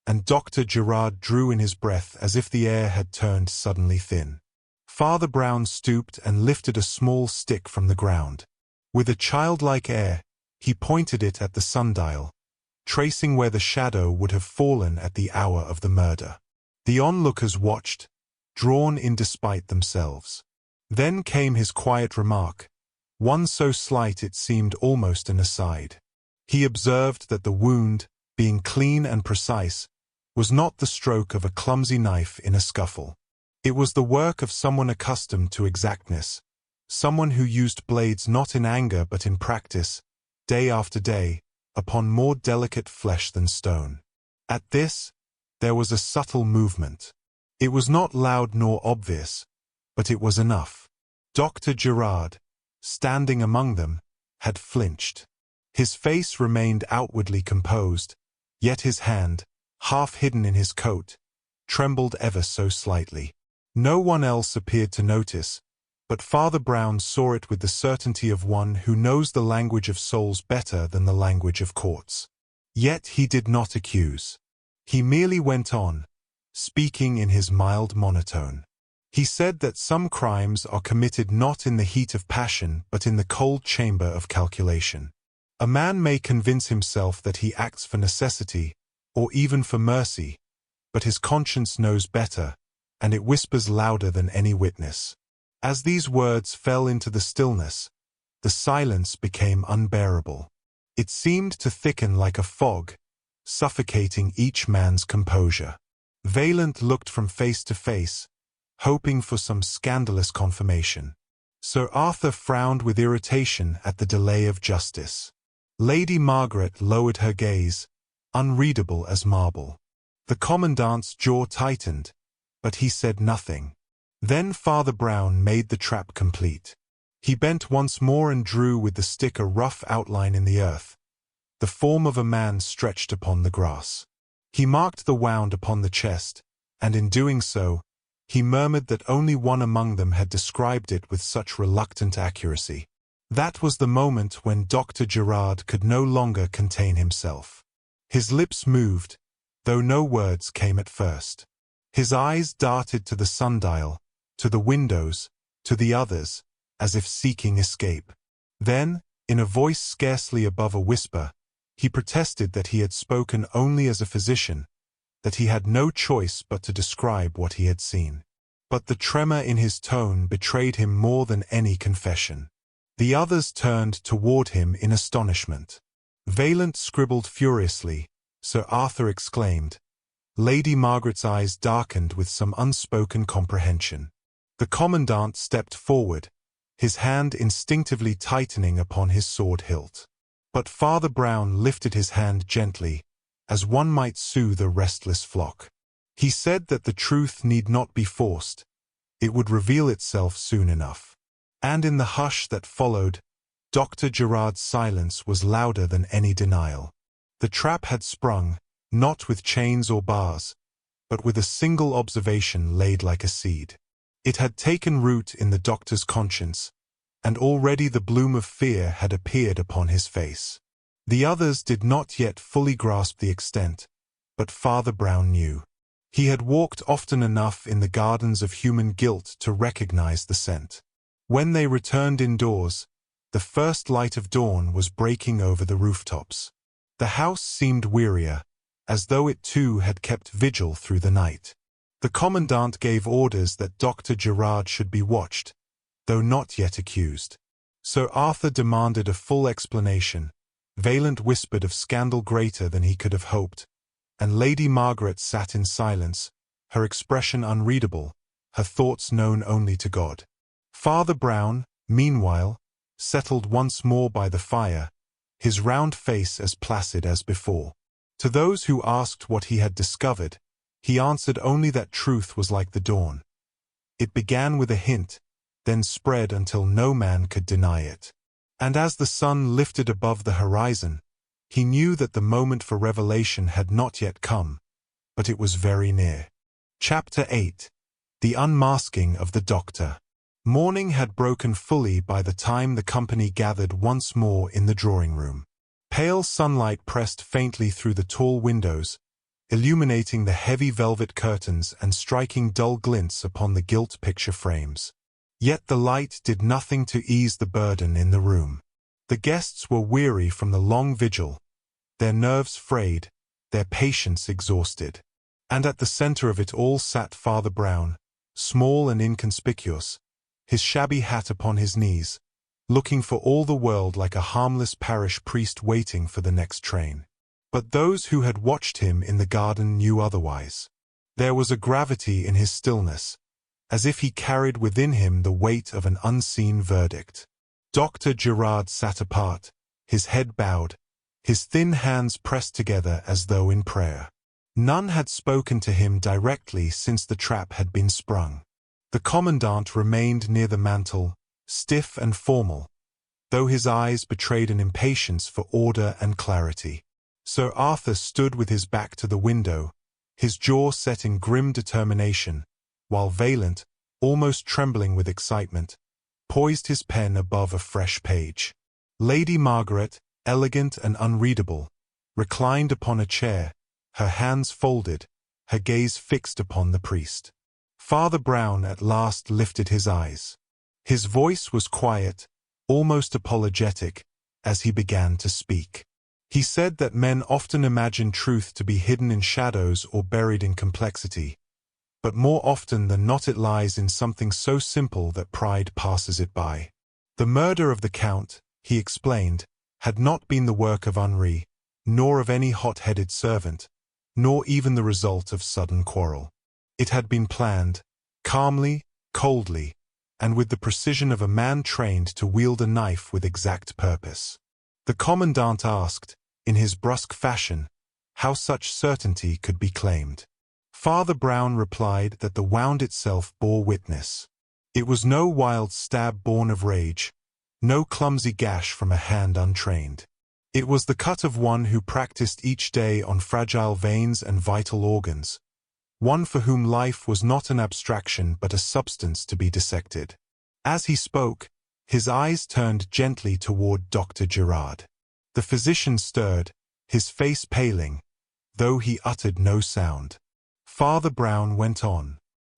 and Dr. Gerard drew in his breath as if the air had turned suddenly thin. Father Brown stooped and lifted a small stick from the ground. With a childlike air, he pointed it at the sundial, tracing where the shadow would have fallen at the hour of the murder. The onlookers watched, drawn in despite themselves. Then came his quiet remark, one so slight it seemed almost an aside. He observed that the wound, being clean and precise, was not the stroke of a clumsy knife in a scuffle. It was the work of someone accustomed to exactness, someone who used blades not in anger but in practice, day after day, upon more delicate flesh than stone. At this, there was a subtle movement. It was not loud nor obvious, but it was enough. Dr. Gerard, standing among them, had flinched. His face remained outwardly composed, yet his hand, half hidden in his coat, trembled ever so slightly. No one else appeared to notice, but Father Brown saw it with the certainty of one who knows the language of souls better than the language of courts. Yet he did not accuse. He merely went on, speaking in his mild monotone. He said that some crimes are committed not in the heat of passion but in the cold chamber of calculation. A man may convince himself that he acts for necessity, or even for mercy, but his conscience knows better, and it whispers louder than any witness. As these words fell into the stillness, the silence became unbearable. It seemed to thicken like a fog, suffocating each man's composure. Vaillant looked from face to face, hoping for some scandalous confirmation. Sir Arthur frowned with irritation at the delay of justice. Lady Margaret lowered her gaze, unreadable as marble. The Commandant's jaw tightened, but he said nothing. Then Father Brown made the trap complete. He bent once more and drew with the stick a rough outline in the earth, the form of a man stretched upon the grass. He marked the wound upon the chest, and in doing so, he murmured that only one among them had described it with such reluctant accuracy. That was the moment when Dr. Gerard could no longer contain himself. His lips moved, though no words came at first. His eyes darted to the sundial, to the windows, to the others, as if seeking escape. Then, in a voice scarcely above a whisper, he protested that he had spoken only as a physician, that he had no choice but to describe what he had seen. But the tremor in his tone betrayed him more than any confession. The others turned toward him in astonishment. Vaillant scribbled furiously. Sir Arthur exclaimed. Lady Margaret's eyes darkened with some unspoken comprehension. The Commandant stepped forward, his hand instinctively tightening upon his sword hilt. But Father Brown lifted his hand gently, as one might soothe a restless flock. He said that the truth need not be forced, it would reveal itself soon enough. And in the hush that followed, Dr. Gerard's silence was louder than any denial. The trap had sprung, not with chains or bars, but with a single observation laid like a seed. It had taken root in the doctor's conscience, and already the bloom of fear had appeared upon his face. The others did not yet fully grasp the extent, but Father Brown knew. He had walked often enough in the gardens of human guilt to recognize the scent. When they returned indoors, the first light of dawn was breaking over the rooftops. The house seemed wearier, as though it too had kept vigil through the night. The Commandant gave orders that Dr. Gerard should be watched, though not yet accused. Sir Arthur demanded a full explanation. Vaillant whispered of scandal greater than he could have hoped, and Lady Margaret sat in silence, her expression unreadable, her thoughts known only to God. Father Brown, meanwhile, settled once more by the fire, his round face as placid as before. To those who asked what he had discovered, he answered only that truth was like the dawn. It began with a hint, then spread until no man could deny it. And as the sun lifted above the horizon, he knew that the moment for revelation had not yet come, but it was very near. Chapter 8. The Unmasking of the Doctor. Morning had broken fully by the time the company gathered once more in the drawing-room. Pale sunlight pressed faintly through the tall windows, illuminating the heavy velvet curtains and striking dull glints upon the gilt picture frames. Yet the light did nothing to ease the burden in the room. The guests were weary from the long vigil, their nerves frayed, their patience exhausted. And at the center of it all sat Father Brown, small and inconspicuous, his shabby hat upon his knees, looking for all the world like a harmless parish priest waiting for the next train. But those who had watched him in the garden knew otherwise. There was a gravity in his stillness, as if he carried within him the weight of an unseen verdict. Dr. Gerard sat apart, his head bowed, his thin hands pressed together as though in prayer. None had spoken to him directly since the trap had been sprung. The commandant remained near the mantel, stiff and formal, though his eyes betrayed an impatience for order and clarity. Sir Arthur stood with his back to the window, his jaw set in grim determination, while Vaillant, almost trembling with excitement, poised his pen above a fresh page. Lady Margaret, elegant and unreadable, reclined upon a chair, her hands folded, her gaze fixed upon the priest. Father Brown at last lifted his eyes. His voice was quiet, almost apologetic, as he began to speak. He said that men often imagine truth to be hidden in shadows or buried in complexity, but more often than not it lies in something so simple that pride passes it by. The murder of the Count, he explained, had not been the work of Henri, nor of any hot-headed servant, nor even the result of sudden quarrel. It had been planned, calmly, coldly, and with the precision of a man trained to wield a knife with exact purpose. The commandant asked, in his brusque fashion, how such certainty could be claimed. Father Brown replied that the wound itself bore witness. It was no wild stab born of rage, no clumsy gash from a hand untrained. It was the cut of one who practiced each day on fragile veins and vital organs, one for whom life was not an abstraction but a substance to be dissected. As he spoke, his eyes turned gently toward Dr. Gerard. The physician stirred, his face paling, though he uttered no sound. Father Brown went on.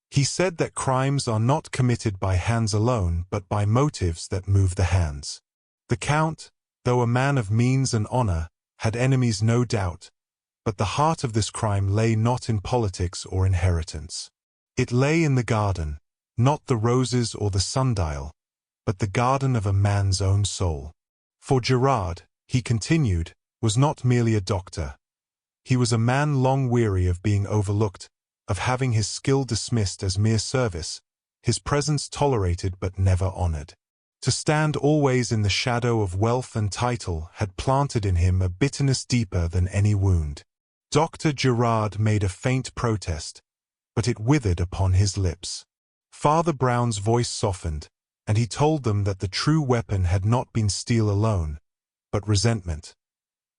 He said that crimes are not committed by hands alone but by motives that move the hands. The Count, though a man of means and honor, had enemies no doubt, but the heart of this crime lay not in politics or inheritance. It lay in the garden, not the roses or the sundial, but the garden of a man's own soul. For Gerard, he continued, was not merely a doctor. He was a man long weary of being overlooked, of having his skill dismissed as mere service, his presence tolerated but never honored. To stand always in the shadow of wealth and title had planted in him a bitterness deeper than any wound. Dr. Gerard made a faint protest, but it withered upon his lips. Father Brown's voice softened, and he told them that the true weapon had not been steel alone, but resentment.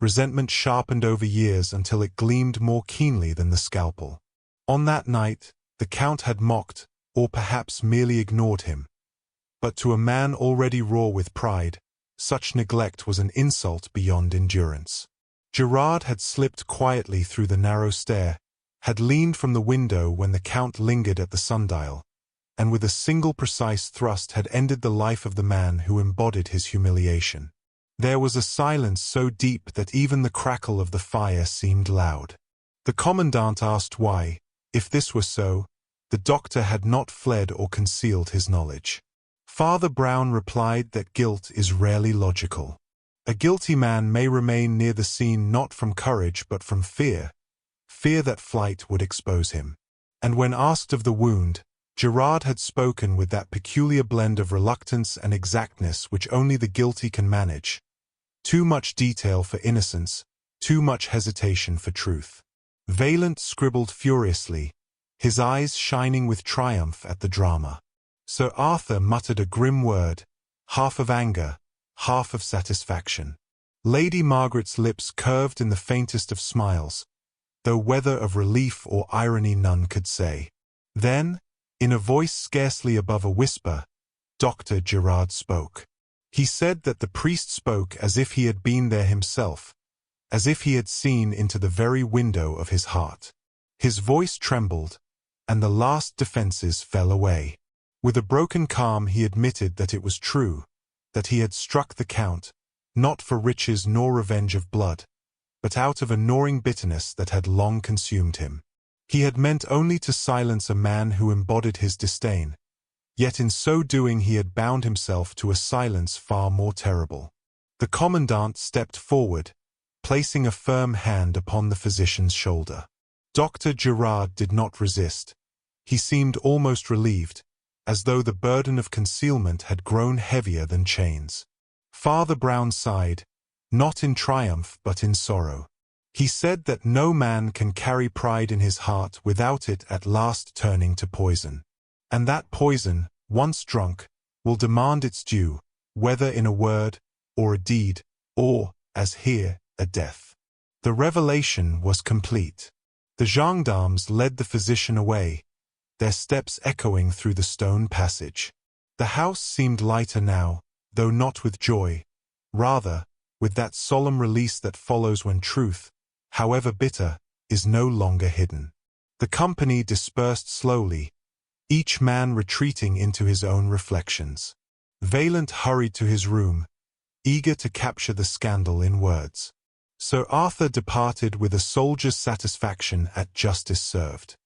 Resentment sharpened over years until it gleamed more keenly than the scalpel. On that night, the Count had mocked, or perhaps merely ignored him. But to a man already raw with pride, such neglect was an insult beyond endurance. Gerard had slipped quietly through the narrow stair, had leaned from the window when the Count lingered at the sundial, and with a single precise thrust had ended the life of the man who embodied his humiliation. There was a silence so deep that even the crackle of the fire seemed loud. The commandant asked why, if this were so, the doctor had not fled or concealed his knowledge. Father Brown replied that guilt is rarely logical. A guilty man may remain near the scene not from courage but from fear, fear that flight would expose him. And when asked of the wound, Gerard had spoken with that peculiar blend of reluctance and exactness which only the guilty can manage. Too much detail for innocence, too much hesitation for truth. Vaillant scribbled furiously, his eyes shining with triumph at the drama. Sir Arthur muttered a grim word, half of anger, half of satisfaction. Lady Margaret's lips curved in the faintest of smiles, though whether of relief or irony none could say. Then, in a voice scarcely above a whisper, Dr. Gerard spoke. He said that the priest spoke as if he had been there himself, as if he had seen into the very window of his heart. His voice trembled, and the last defenses fell away. With a broken calm he admitted that it was true, that he had struck the Count, not for riches nor revenge of blood, but out of a gnawing bitterness that had long consumed him. He had meant only to silence a man who embodied his disdain, yet in so doing he had bound himself to a silence far more terrible. The commandant stepped forward, placing a firm hand upon the physician's shoulder. Dr. Gerard did not resist. He seemed almost relieved, as though the burden of concealment had grown heavier than chains. Father Brown sighed, not in triumph but in sorrow. He said that no man can carry pride in his heart without it at last turning to poison. And that poison, once drunk, will demand its due, whether in a word, or a deed, or, as here, a death. The revelation was complete. The gendarmes led the physician away, their steps echoing through the stone passage. The house seemed lighter now, though not with joy, rather, with that solemn release that follows when truth, however bitter, is no longer hidden. The company dispersed slowly, each man retreating into his own reflections. Vaillant hurried to his room, eager to capture the scandal in words. Sir Arthur departed with a soldier's satisfaction at justice served.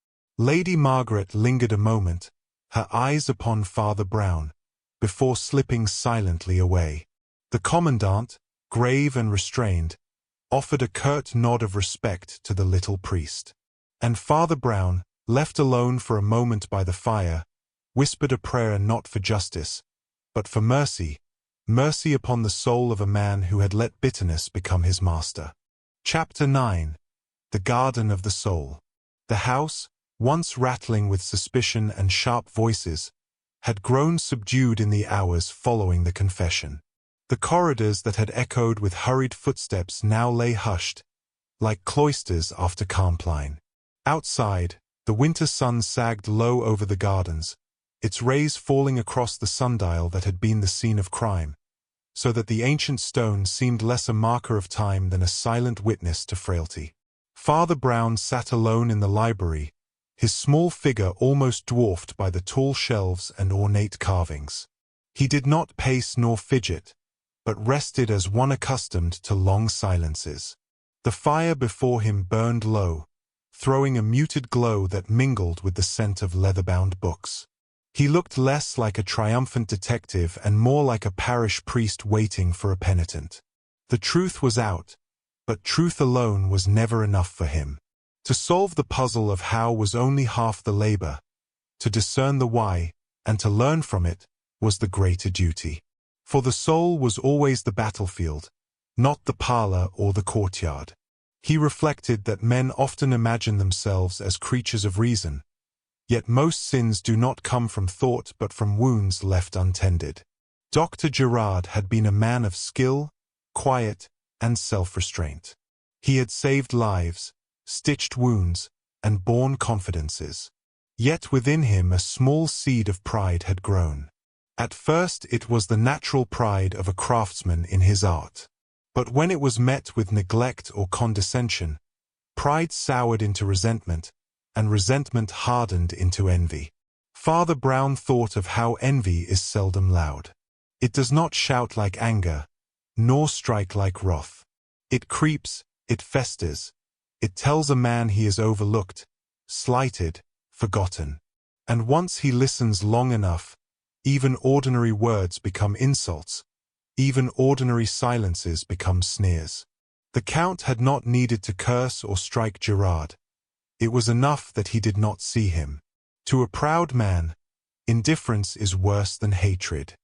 Lady Margaret lingered a moment, her eyes upon Father Brown, before slipping silently away. The commandant, grave and restrained, offered a curt nod of respect to the little priest. And Father Brown, left alone for a moment by the fire, whispered a prayer not for justice, but for mercy, mercy upon the soul of a man who had let bitterness become his master. Chapter 9. The Garden of the Soul. The house, once rattling with suspicion and sharp voices, had grown subdued in the hours following the confession. The corridors that had echoed with hurried footsteps now lay hushed, like cloisters after Compline. Outside, the winter sun sagged low over the gardens, its rays falling across the sundial that had been the scene of crime, so that the ancient stone seemed less a marker of time than a silent witness to frailty. Father Brown sat alone in the library, his small figure almost dwarfed by the tall shelves and ornate carvings. He did not pace nor fidget, but rested as one accustomed to long silences. The fire before him burned low, throwing a muted glow that mingled with the scent of leather-bound books. He looked less like a triumphant detective and more like a parish priest waiting for a penitent. The truth was out, but truth alone was never enough for him. To solve the puzzle of how was only half the labor. To discern the why, and to learn from it, was the greater duty. For the soul was always the battlefield, not the parlor or the courtyard. He reflected that men often imagine themselves as creatures of reason, yet most sins do not come from thought but from wounds left untended. Dr. Gerard had been a man of skill, quiet, and self-restraint. He had saved lives, stitched wounds, and borne confidences. Yet within him a small seed of pride had grown. At first it was the natural pride of a craftsman in his art. But when it was met with neglect or condescension, pride soured into resentment, and resentment hardened into envy. Father Brown thought of how envy is seldom loud. It does not shout like anger, nor strike like wrath. It creeps, it festers, it tells a man he is overlooked, slighted, forgotten. And once he listens long enough, even ordinary words become insults, even ordinary silences become sneers. The Count had not needed to curse or strike Gerard. It was enough that he did not see him. To a proud man, indifference is worse than hatred.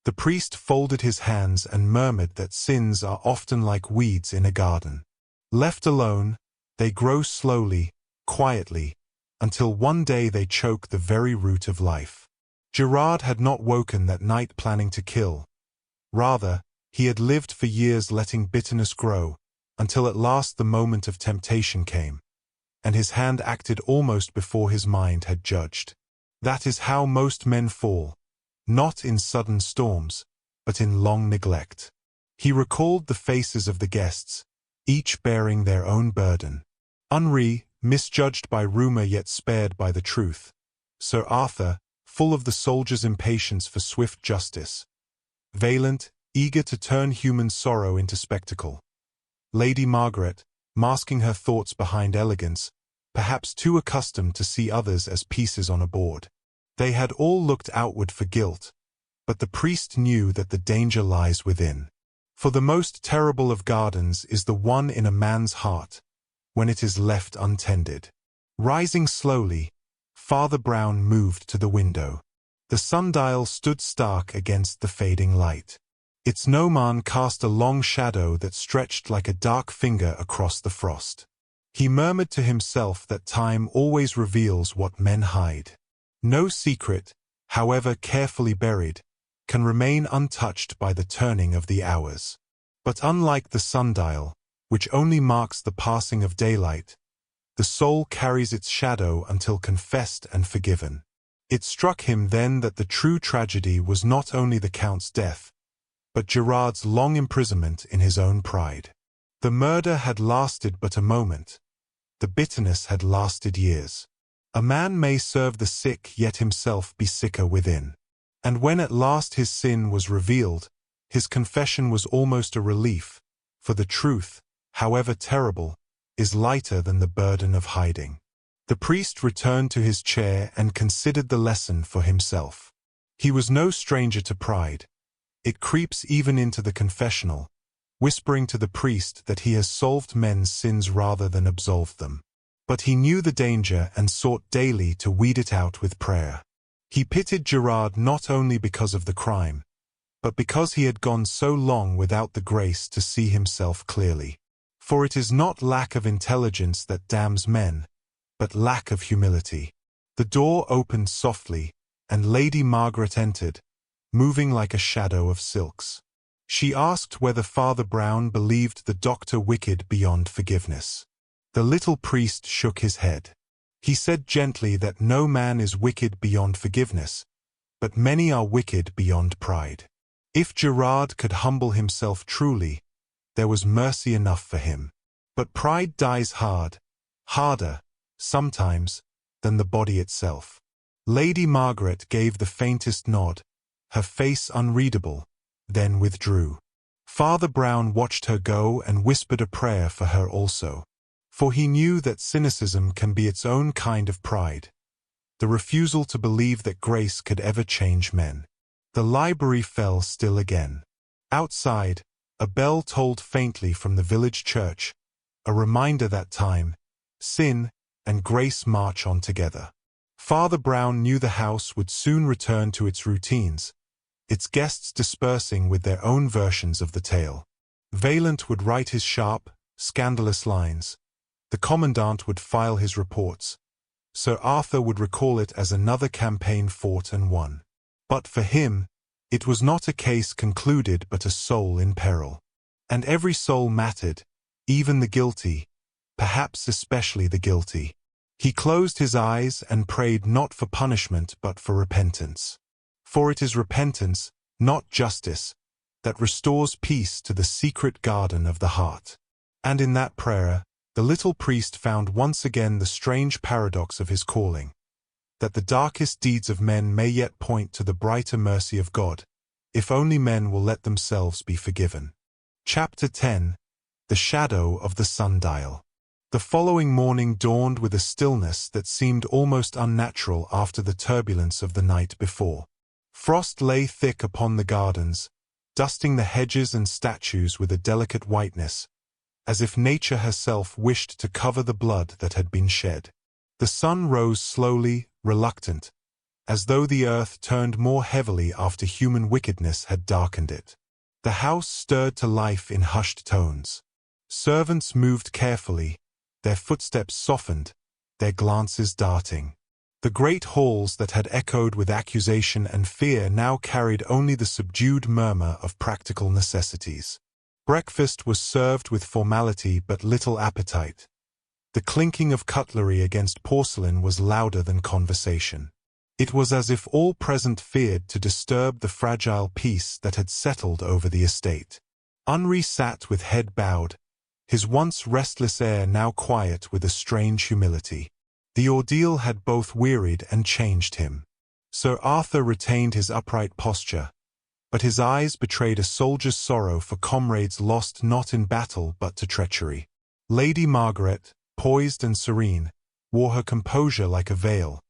The priest folded his hands and murmured that sins are often like weeds in a garden. Left alone, they grow slowly, quietly, until one day they choke the very root of life. Gerard had not woken that night planning to kill. Rather, he had lived for years letting bitterness grow, until at last the moment of temptation came, and his hand acted almost before his mind had judged. That is how most men fall, not in sudden storms, but in long neglect. He recalled the faces of the guests, each bearing their own burden. Henri, misjudged by rumor yet spared by the truth. Sir Arthur, full of the soldier's impatience for swift justice. Vaillant, eager to turn human sorrow into spectacle. Lady Margaret, masking her thoughts behind elegance, perhaps too accustomed to see others as pieces on a board. They had all looked outward for guilt, but the priest knew that the danger lies within. For the most terrible of gardens is the one in a man's heart, when it is left untended. Rising slowly, Father Brown moved to the window. The sundial stood stark against the fading light. Its gnomon cast a long shadow that stretched like a dark finger across the frost. He murmured to himself that time always reveals what men hide. No secret, however carefully buried, can remain untouched by the turning of the hours. But unlike the sundial, which only marks the passing of daylight, the soul carries its shadow until confessed and forgiven. It struck him then that the true tragedy was not only the Count's death, but Gerard's long imprisonment in his own pride. The murder had lasted but a moment. The bitterness had lasted years. A man may serve the sick yet himself be sicker within. And when at last his sin was revealed, his confession was almost a relief, for the truth, however terrible, is lighter than the burden of hiding. The priest returned to his chair and considered the lesson for himself. He was no stranger to pride. It creeps even into the confessional, whispering to the priest that he has solved men's sins rather than absolved them. But he knew the danger and sought daily to weed it out with prayer. He pitied Gerard not only because of the crime, but because he had gone so long without the grace to see himself clearly. For it is not lack of intelligence that damns men, but lack of humility. The door opened softly, and Lady Margaret entered, moving like a shadow of silks. She asked whether Father Brown believed the doctor wicked beyond forgiveness. The little priest shook his head. He said gently that no man is wicked beyond forgiveness, but many are wicked beyond pride. If Gerard could humble himself truly, there was mercy enough for him. But pride dies hard, harder, sometimes, than the body itself. Lady Margaret gave the faintest nod, her face unreadable, then withdrew. Father Brown watched her go and whispered a prayer for her also. For he knew that cynicism can be its own kind of pride, the refusal to believe that grace could ever change men. The library fell still again. Outside, a bell tolled faintly from the village church, a reminder that time, sin, and grace march on together. Father Brown knew the house would soon return to its routines, its guests dispersing with their own versions of the tale. Vaillant would write his sharp, scandalous lines. The commandant would file his reports. Sir Arthur would recall it as another campaign fought and won. But for him, it was not a case concluded but a soul in peril. And every soul mattered, even the guilty, perhaps especially the guilty. He closed his eyes and prayed not for punishment but for repentance. For it is repentance, not justice, that restores peace to the secret garden of the heart. And in that prayer, the little priest found once again the strange paradox of his calling, that the darkest deeds of men may yet point to the brighter mercy of God, if only men will let themselves be forgiven. Chapter 10. The Shadow of the Sundial. The following morning dawned with a stillness that seemed almost unnatural after the turbulence of the night before. Frost lay thick upon the gardens, dusting the hedges and statues with a delicate whiteness, as if nature herself wished to cover the blood that had been shed. The sun rose slowly, reluctant, as though the earth turned more heavily after human wickedness had darkened it. The house stirred to life in hushed tones. Servants moved carefully, their footsteps softened, their glances darting. The great halls that had echoed with accusation and fear now carried only the subdued murmur of practical necessities. Breakfast was served with formality but little appetite. The clinking of cutlery against porcelain was louder than conversation. It was as if all present feared to disturb the fragile peace that had settled over the estate. Henri sat with head bowed, his once restless air now quiet with a strange humility. The ordeal had both wearied and changed him. Sir Arthur retained his upright posture, but his eyes betrayed a soldier's sorrow for comrades lost not in battle but to treachery. Lady Margaret, poised and serene, wore her composure like a veil,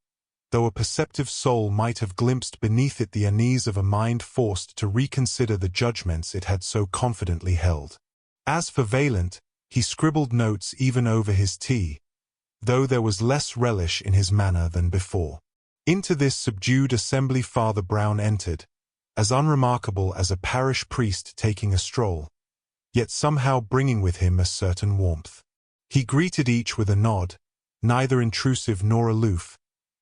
though a perceptive soul might have glimpsed beneath it the unease of a mind forced to reconsider the judgments it had so confidently held. As for Vaillant, he scribbled notes even over his tea, though there was less relish in his manner than before. Into this subdued assembly Father Brown entered, as unremarkable as a parish priest taking a stroll, yet somehow bringing with him a certain warmth. He greeted each with a nod, neither intrusive nor aloof,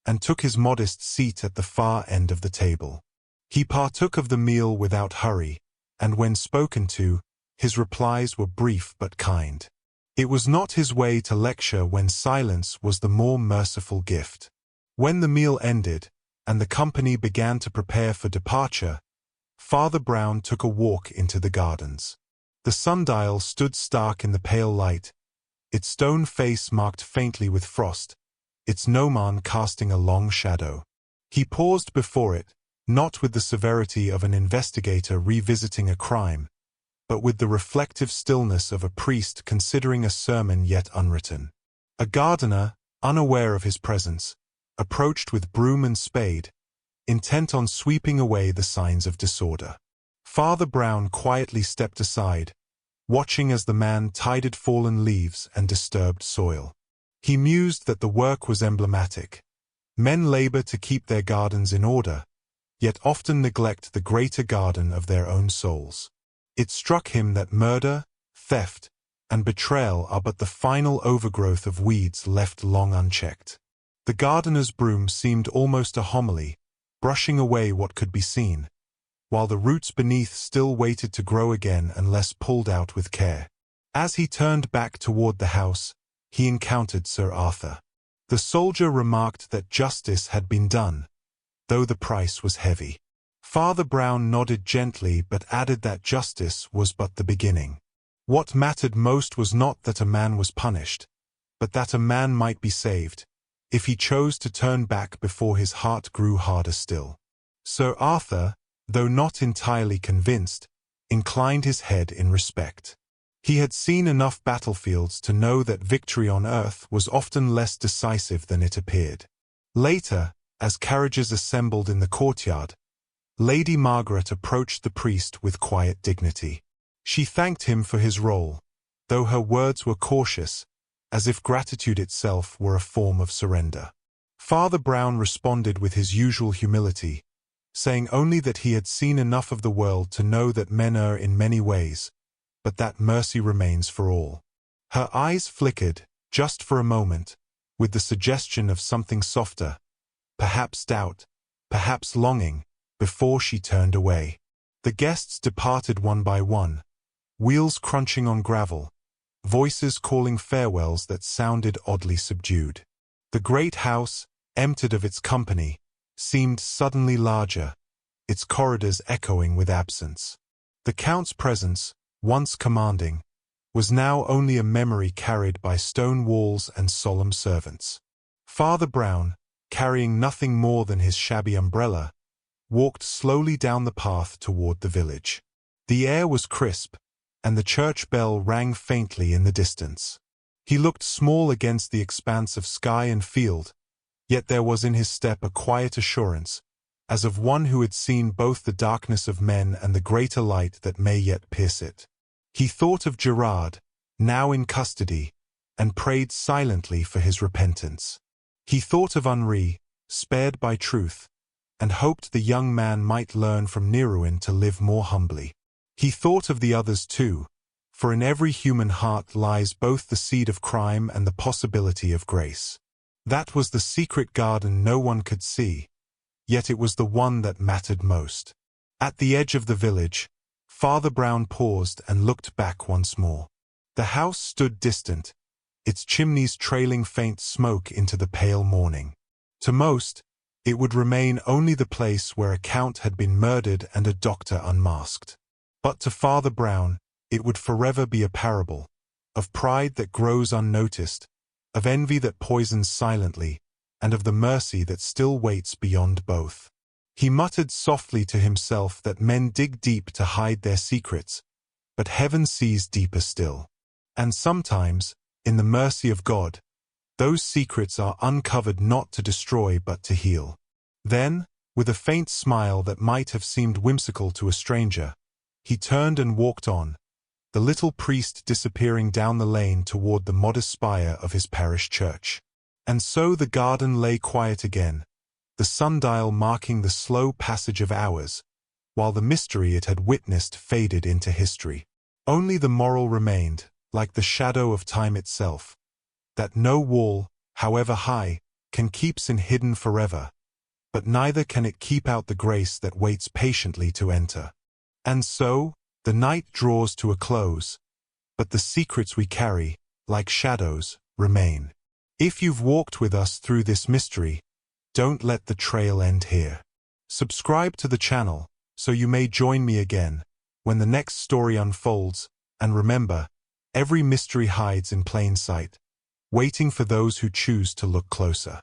and took his modest seat at the far end of the table. He partook of the meal without hurry, and when spoken to, his replies were brief but kind. It was not his way to lecture when silence was the more merciful gift. When the meal ended, and the company began to prepare for departure, Father Brown took a walk into the gardens. The sundial stood stark in the pale light, its stone face marked faintly with frost, its gnomon casting a long shadow. He paused before it, not with the severity of an investigator revisiting a crime, but with the reflective stillness of a priest considering a sermon yet unwritten. A gardener, unaware of his presence, approached with broom and spade, intent on sweeping away the signs of disorder. Father Brown quietly stepped aside, watching as the man tidied fallen leaves and disturbed soil. He mused that the work was emblematic. Men labor to keep their gardens in order, yet often neglect the greater garden of their own souls. It struck him that murder, theft, and betrayal are but the final overgrowth of weeds left long unchecked. The gardener's broom seemed almost a homily, brushing away what could be seen, while the roots beneath still waited to grow again unless pulled out with care. As he turned back toward the house, he encountered Sir Arthur. The soldier remarked that justice had been done, though the price was heavy. Father Brown nodded gently but added that justice was but the beginning. What mattered most was not that a man was punished, but that a man might be saved, if he chose to turn back before his heart grew harder still. Sir Arthur, though not entirely convinced, inclined his head in respect. He had seen enough battlefields to know that victory on earth was often less decisive than it appeared. Later, as carriages assembled in the courtyard, Lady Margaret approached the priest with quiet dignity. She thanked him for his role, though her words were cautious, as if gratitude itself were a form of surrender. Father Brown responded with his usual humility, saying only that he had seen enough of the world to know that men err in many ways, but that mercy remains for all. Her eyes flickered, just for a moment, with the suggestion of something softer, perhaps doubt, perhaps longing, before she turned away. The guests departed one by one, wheels crunching on gravel, voices calling farewells that sounded oddly subdued. The great house, emptied of its company, seemed suddenly larger, its corridors echoing with absence. The Count's presence, once commanding, was now only a memory carried by stone walls and solemn servants. Father Brown, carrying nothing more than his shabby umbrella, walked slowly down the path toward the village. The air was crisp, and the church bell rang faintly in the distance. He looked small against the expanse of sky and field, yet there was in his step a quiet assurance, as of one who had seen both the darkness of men and the greater light that may yet pierce it. He thought of Gerard, now in custody, and prayed silently for his repentance. He thought of Henri, spared by truth, and hoped the young man might learn from Neruin to live more humbly. He thought of the others too, for in every human heart lies both the seed of crime and the possibility of grace. That was the secret garden no one could see, yet it was the one that mattered most. At the edge of the village, Father Brown paused and looked back once more. The house stood distant, its chimneys trailing faint smoke into the pale morning. To most, it would remain only the place where a count had been murdered and a doctor unmasked. But to Father Brown, it would forever be a parable, of pride that grows unnoticed, of envy that poisons silently, and of the mercy that still waits beyond both. He muttered softly to himself that men dig deep to hide their secrets, but heaven sees deeper still. And sometimes, in the mercy of God, those secrets are uncovered not to destroy but to heal. Then, with a faint smile that might have seemed whimsical to a stranger, he turned and walked on, the little priest disappearing down the lane toward the modest spire of his parish church. And so the garden lay quiet again, the sundial marking the slow passage of hours, while the mystery it had witnessed faded into history. Only the moral remained, like the shadow of time itself, that no wall, however high, can keep sin hidden forever, but neither can it keep out the grace that waits patiently to enter. And so, the night draws to a close, but the secrets we carry, like shadows, remain. If you've walked with us through this mystery, don't let the trail end here. Subscribe to the channel, so you may join me again, when the next story unfolds, and remember, every mystery hides in plain sight, waiting for those who choose to look closer.